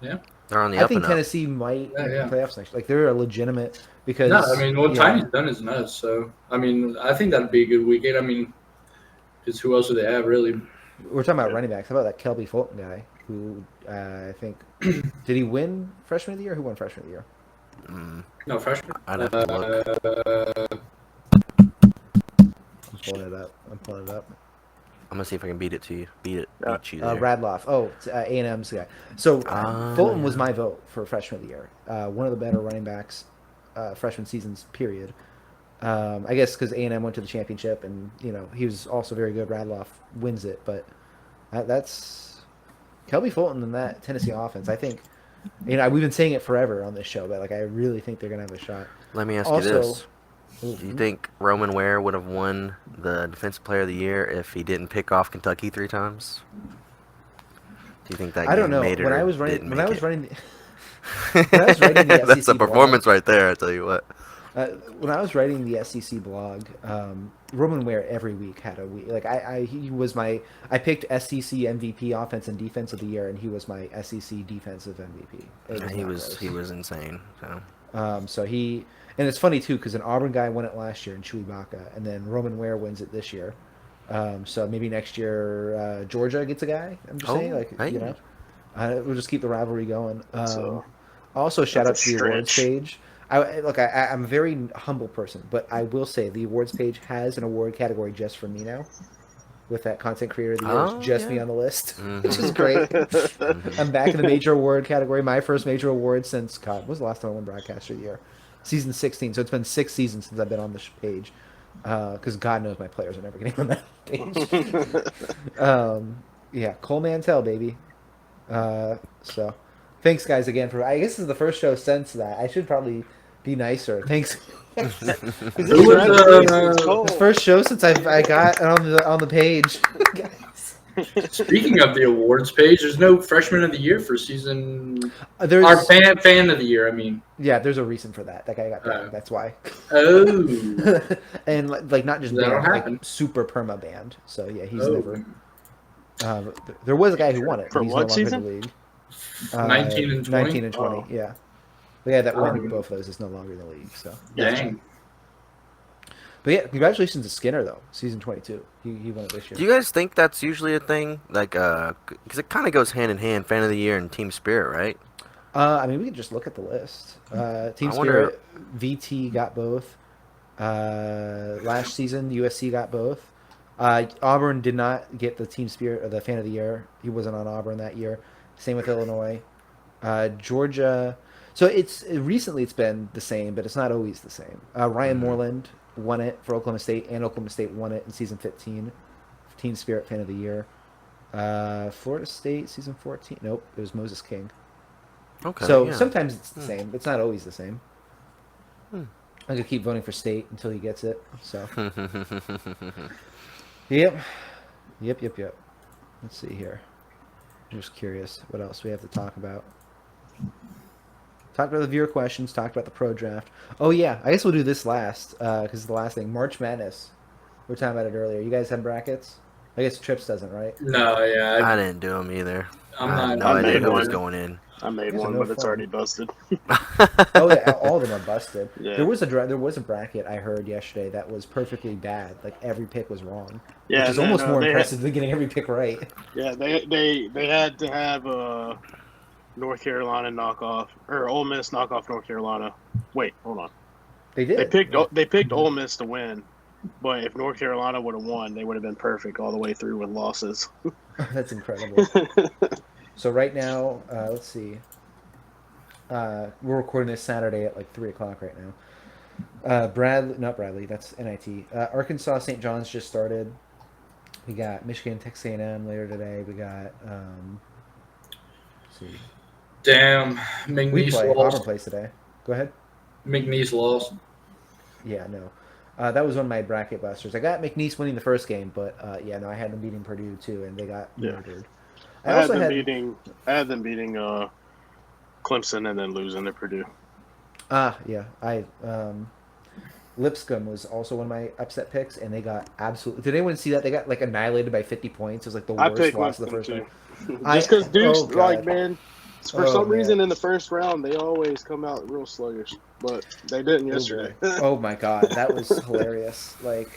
They're on the I up think and up. Tennessee might make Yeah. the playoffs next. Like they're a legitimate because. no. I mean, what yeah. Tiny's done is nuts. So I mean, I think that'd be a good week 8. I mean, because who else do they have really? We're talking about running backs. How about that Kelby Fulton guy who I think did he win freshman of the year? Who won freshman of the year? No freshman. I'd have to look. I'm pulling it up. I'm gonna see if I can beat it to you. Beat you there. Radloff. Oh, it's A&M's guy. So Fulton was yeah. my vote for freshman of the year. One of the better running backs freshman seasons. Period. I guess because A&M went to the championship, and he was also very good. Radloff wins it, but that's Kelby Fulton and that Tennessee offense. I think we've been saying it forever on this show, but I really think they're gonna have a shot. Let me ask Also- you this: do you think Roman Ware would have won the Defensive Player of the Year if he didn't pick off Kentucky 3 times? Do you think that I don't game know. made it When or I was running, didn't when make I was it? running, when I was writing the That's SEC a performance right there. I tell you what. when I was writing the SEC blog, Roman Ware every week had a week. Like he was my. I picked SEC MVP offense and defense of the year, and he was my SEC defensive MVP. He was insane. So So and it's funny too because an Auburn guy won it last year in Chewy Baca, and then Roman Ware wins it this year. So maybe next year Georgia gets a guy. I'm just saying, hey. we'll just keep the rivalry going. So, Also, shout out that's a to the awards stretch. page. I'm a very humble person, but I will say the awards page has an award category just for me now. With that content creator of the year, it's just me on the list, which is great. I'm back in the major award category. My first major award since when was the last time I won Broadcaster of the Year? Season 16. So it's been 6 seasons since I've been on this page. Because God knows my players are never getting on that page. Cole Mantell, baby. So thanks, guys, again for. I guess this is the first show since that. I should probably be nicer. Thanks. This is Who was, the first show since I got on the page. Guys. Speaking of the awards page, there's no freshman of the year for season. There's Our fan of the year. I mean. yeah, there's a reason for that. That guy got banned. That's why. Oh. And like not just That'll banned, happen. like super perma banned. So yeah, he's Oh. never. There was a guy who won it. For He's what no longer season? in the league. 19 and 20? 19 and 20. Oh. Yeah. The guy that won Oh. both of those is no longer in the league. So. Dang. But yeah, congratulations to Skinner though, season 22. He won it this year. Do you guys think that's usually a thing? Like, because it kind of goes hand in hand, fan of the year and team spirit, right? I mean, we can just look at the list. Team I wonder- Spirit, VT got both. Last season, USC got both. Auburn did not get the Team Spirit or the Fan of the Year. He wasn't on Auburn that year. Same with Illinois. Georgia. So recently it's been the same, but it's not always the same. Ryan Moreland won it for Oklahoma State, and Oklahoma State won it in season 15. Team Spirit Fan of the Year. Florida State season 14. Nope, it was Moses King. Okay. So yeah. sometimes it's the same. It's not always the same. Hmm. I'm gonna keep voting for State until he gets it. So yep. Let's see here. I'm just curious what else we have to talk about. Talked about the viewer questions. Talked about the pro draft. Oh yeah, I guess we'll do this last because it's the last thing. March Madness. We were talking about it earlier. You guys had brackets? I guess Trips doesn't, right? No, yeah. I didn't do them either. I'm I not. had no I idea made who was one. going in. I made These are one, no but it's fun. already busted. Oh yeah, all of them are busted. Yeah. There was a bracket I heard yesterday that was perfectly bad. Like every pick was wrong. Yeah, which is no, almost no, more they had- impressive than getting every pick right. Yeah, they had to have North Carolina knock off or Ole Miss knock off North Carolina. Wait, hold on. They did. They picked Ole Miss to win, but if North Carolina would have won, they would have been perfect all the way through with losses. That's incredible. So right now, let's see. We're recording this Saturday at like 3:00 right now. Not Bradley. That's NIT. Arkansas St. John's just started. We got Michigan Texas A&M later today. We got. Let's see. Damn. We McNeese play. Auburn lost. plays today. Go ahead. McNeese lost. Yeah, no. That was one of my bracket busters. I got McNeese winning the first game, but yeah, no, I had them beating Purdue too, and they got Yeah. murdered. I had them beating Clemson and then losing to Purdue. Yeah. Lipscomb was also one of my upset picks, and they got absolutely. Did anyone see that? They got like annihilated by 50 points. It was like the I worst picked loss of the Clemson first too. time. Just because Duke's oh, God. like, man, for Oh, some man. reason in the first round they always come out real sluggish, but they didn't yesterday. Oh my God, that was hilarious. Like,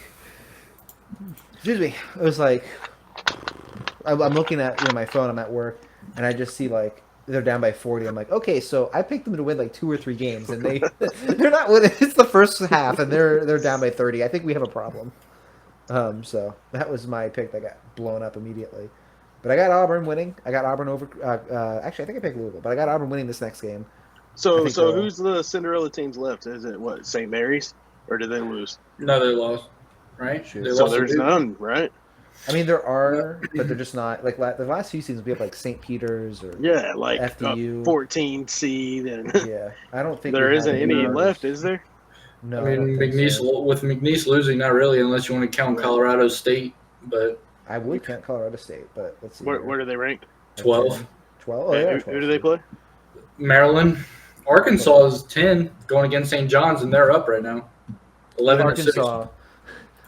excuse me. It was like I'm looking at my phone. I'm at work, and I just see like they're down by 40. I'm like, okay, so I picked them to win like 2 or 3 games, and they're not winning. It's the first half, and they're down by 30. I think we have a problem. So that was my pick that got blown up immediately. But I got Auburn winning. I got Auburn over. Actually, I think I picked Louisville, but I got Auburn winning this next game. So I think, who's the Cinderella teams left? Is it what, St. Mary's, or did they lose? No, they lost. Right? Shoot. They So lost to there's Duke. none, right? I mean, there are, but they're just not like the last few seasons. We have like St. Peter's or Yeah, like FDU. 14 seed, and yeah. I don't think there we have isn't any others. left, is there? No, I mean, don't think McNeese so. with McNeese losing, not really, unless you want to count Colorado State. But I would count Colorado State, but let's see. Where here. are they ranked? 12. 12. Oh Yeah, yeah. who 12. do they play? Maryland, Arkansas is 10 going against St. John's, and they're up right now. 11 to 6.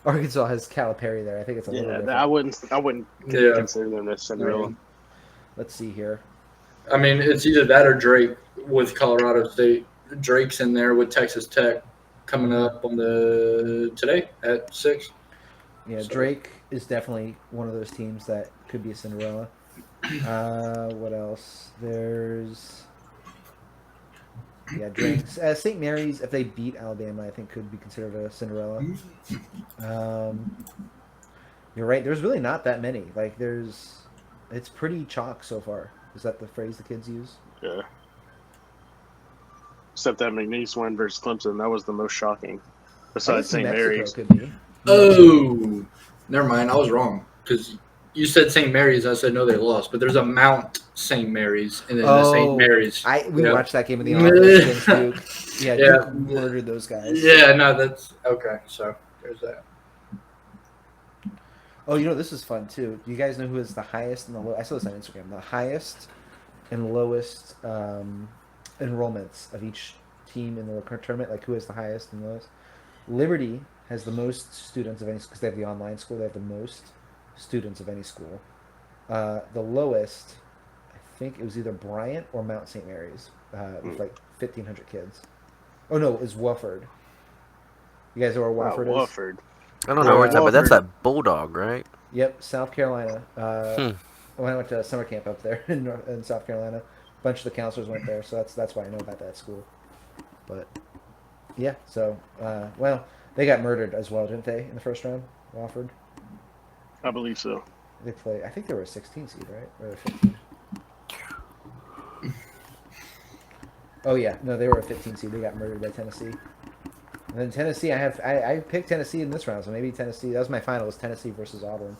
Arkansas has Calipari there. I think it's a little Yeah, different. I wouldn't Yeah. consider them as Cinderella. Right. Let's see here. I mean, it's either that or Drake with Colorado State. Drake's in there with Texas Tech coming up on today at 6. Yeah, So- Drake is definitely one of those teams that could be a Cinderella. What else? There's Drake. St. Mary's, if they beat Alabama, I think could be considered a Cinderella. You're right. There's really not that many. Like it's pretty chalk so far. Is that the phrase the kids use? Yeah. Except that McNeese win versus Clemson, that was the most shocking. I Besides guess St. New Mexico Mary's. could be. Oh, never mind. I was wrong because you said St. Mary's. I said no, they lost. But there's a Mount St. Mary's and then the St. Mary's. We Yeah. watched that game in the office against Duke. Yeah, Yeah. Duke murdered those guys. Yeah, no, that's okay. So there's that. Oh, this is fun too. Do you guys know who is the highest and the low? I saw this on Instagram. The highest and lowest enrollments of each team in the current tournament. Like who has the highest and lowest? Liberty has the most students of any because they have the online school. They have the most students of any school. The lowest, I think it was either Bryant or Mount St. Mary's with like 1,500 kids. Oh no, it was Wofford. You guys know where Wow, Wofford is? Wofford. I don't know where it's at, but that's Wofford. that Bulldog, right? Yep, South Carolina. Hmm. When I went to summer camp up there in South Carolina, a bunch of the counselors went there, so that's why I know about that school. But yeah, so well, they got murdered as well, didn't they, in the first round? Wofford. I believe so. They played. I think they were a 16 seed, right? Or a 15. Oh yeah, no, they were a 15 seed. They got murdered by Tennessee. And then Tennessee, I picked Tennessee in this round, so maybe Tennessee. That was my final. Was Tennessee versus Auburn.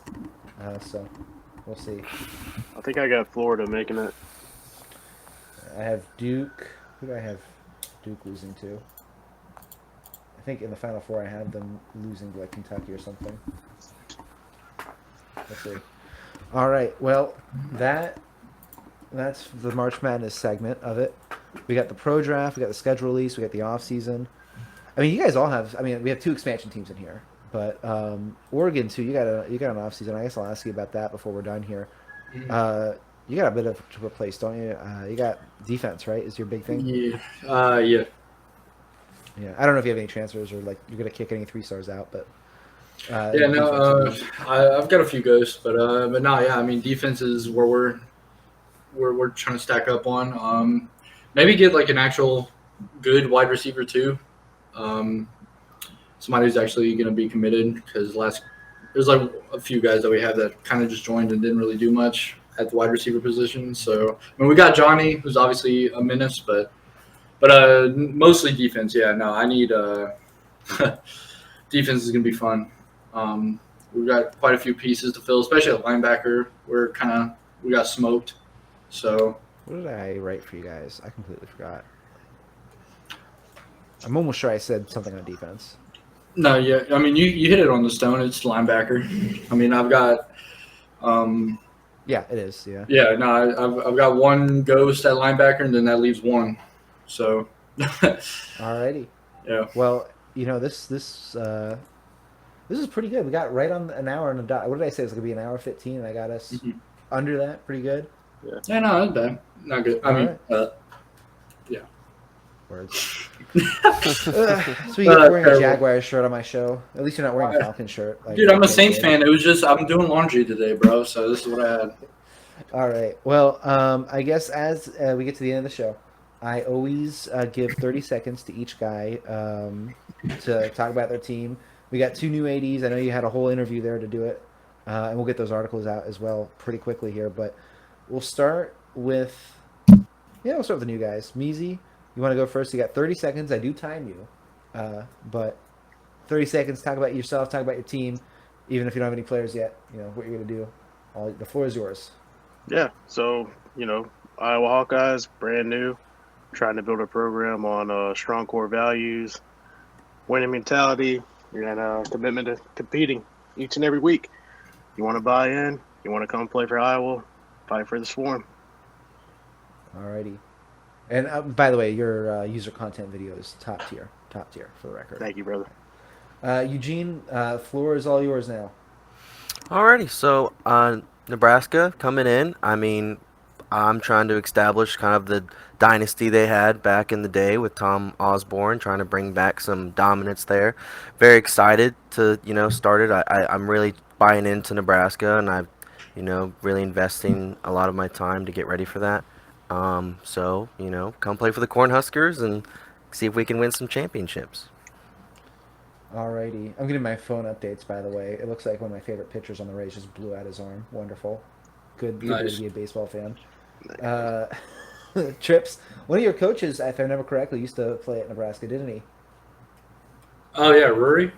So we'll see. I think I got Florida making it. I have Duke. Who do I have Duke losing to? I think in the Final Four I have them losing to like Kentucky or something. Let's see. All right. Well, that's the March Madness segment of it. We got the pro draft. We got the schedule release. We got the off season. I mean, you guys all have. I mean, we have 2 expansion teams in here, but Oregon too. You got an off season. I guess I'll ask you about that before we're done here. You got a bit of to replace, don't you? You got defense, right? Is your big thing? Yeah. Yeah. I don't know if you have any transfers or like you're gonna kick any 3-stars out, but Yeah, no, I've got a few ghosts, but no, yeah, I mean, defense is where we're trying to stack up on. Maybe get like an actual good wide receiver too. Somebody who's actually going to be committed because there's like a few guys that we have that kind of just joined and didn't really do much at the wide receiver position. So I mean, we got Johnny, who's obviously a menace, but mostly defense. Yeah, no, I need defense is going to be fun. We've got quite a few pieces to fill, especially at linebacker. We got smoked. So what did I write for you guys? I completely forgot. I'm almost sure I said something on defense. no, yeah, I mean you hit it on the stone. It's linebacker. I mean I've got Yeah, it is. Yeah. yeah, no, I've got one ghost at linebacker, and then that leaves one. So Alrighty. yeah. Well, this is pretty good. We got right on an hour and a dot. What did I say? It was gonna be an hour 15. And I got us under that. Pretty good. Yeah, no, not bad. Not good. I mean, yeah. Words. So you get wearing a Jaguar shirt on my show. At least you're not wearing a Falcon shirt. Like, Dude, I'm a Saints fan. It was just I'm doing laundry today, bro. So this is what I had. All right. Well, I guess as we get to the end of the show, I always give 30 seconds to each guy to talk about their team. We got 2 new ADs. I know you had a whole interview there to do it, and we'll get those articles out as well pretty quickly here. But we'll start with the new guys. Meezy, you want to go first? You got 30 seconds. I do time you, but 30 seconds. Talk about yourself. Talk about your team. Even if you don't have any players yet, what you're gonna do. The floor is yours. Yeah. So Iowa Hawkeyes, brand new, trying to build a program on strong core values, winning mentality, and commitment to competing each and every week. You want to buy in? You want to come play for Iowa? Fight for the Swarm. Alrighty. And by the way, your user content video is top tier for the record. Thank you, brother. Eugene, floor is all yours now. Alrighty, so Nebraska coming in. I mean, I'm trying to establish kind of the dynasty they had back in the day with Tom Osborne, trying to bring back some dominance there. Very excited to start it. I'm really buying into Nebraska, and I've really investing a lot of my time to get ready for that. So come play for the Cornhuskers and see if we can win some championships. Alrighty. I'm getting my phone updates, by the way. It looks like one of my favorite pitchers on the Rays just blew out his arm. Wonderful. Good way to be a baseball fan. Trips, one of your coaches, if I remember correctly, used to play at Nebraska, didn't he? Oh yeah, Rory.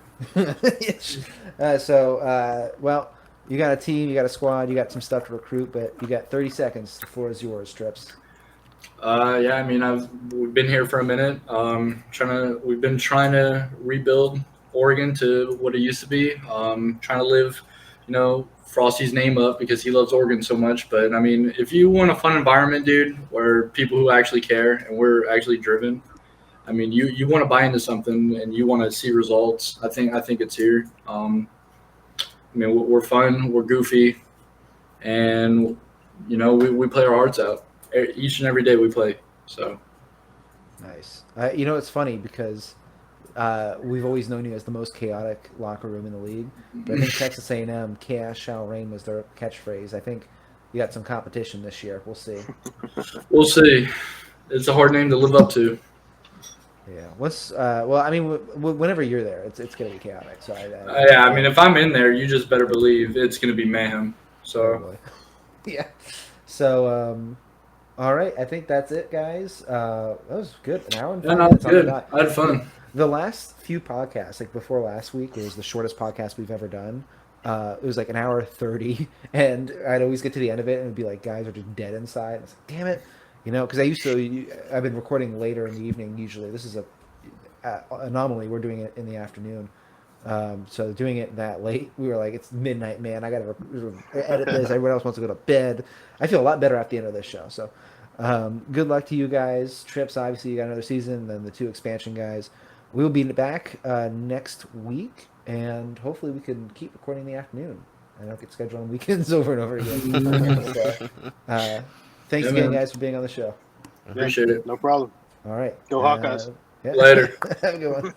Well, you got a team, you got a squad, you got some stuff to recruit, but you got 30 seconds. The floor is yours, Trips. Yeah, I mean we've been here for a minute. We've been trying to rebuild Oregon to what it used to be. Trying to live Frosty's name up because he loves Oregon so much. But I mean, if you want a fun environment, dude, where people who actually care and we're actually driven, I mean, you want to buy into something and you want to see results. I think it's here. I mean, we're fun, we're goofy, and we play our hearts out each and every day we play. So Nice. It's funny because we've always known you as the most chaotic locker room in the league. But I think Texas A&M, chaos shall reign was their catchphrase. I think you got some competition this year. We'll see. we'll see. It's a hard name to live up to. Yeah. Whenever you're there, it's going to be chaotic. So Yeah, I mean, if I'm in there, you just better believe it's going to be mayhem. So boy. Yeah. So, all right. I think that's it, guys. That was good. An hour and 5 minutes on the good. dot. I had fun. The last few podcasts, like before last week, it was the shortest podcast we've ever done. It was like an hour 30, and I'd always get to the end of it and it'd be like, guys are just dead inside. I was like, damn it. Because I've been recording later in the evening usually. This is a anomaly. We're doing it in the afternoon. So doing it that late, we were like, it's midnight, man. I got to edit this. Everyone else wants to go to bed. I feel a lot better at the end of this show. So good luck to you guys. Trips, obviously, you got another season. Then the 2 expansion guys. We'll be back next week, and hopefully we can keep recording in the afternoon. I don't get scheduled on weekends over and over again. So, thanks again, guys, for being on the show. Appreciate it. No problem. All right. Go Hawkeyes. Yeah. Later. Have a good one.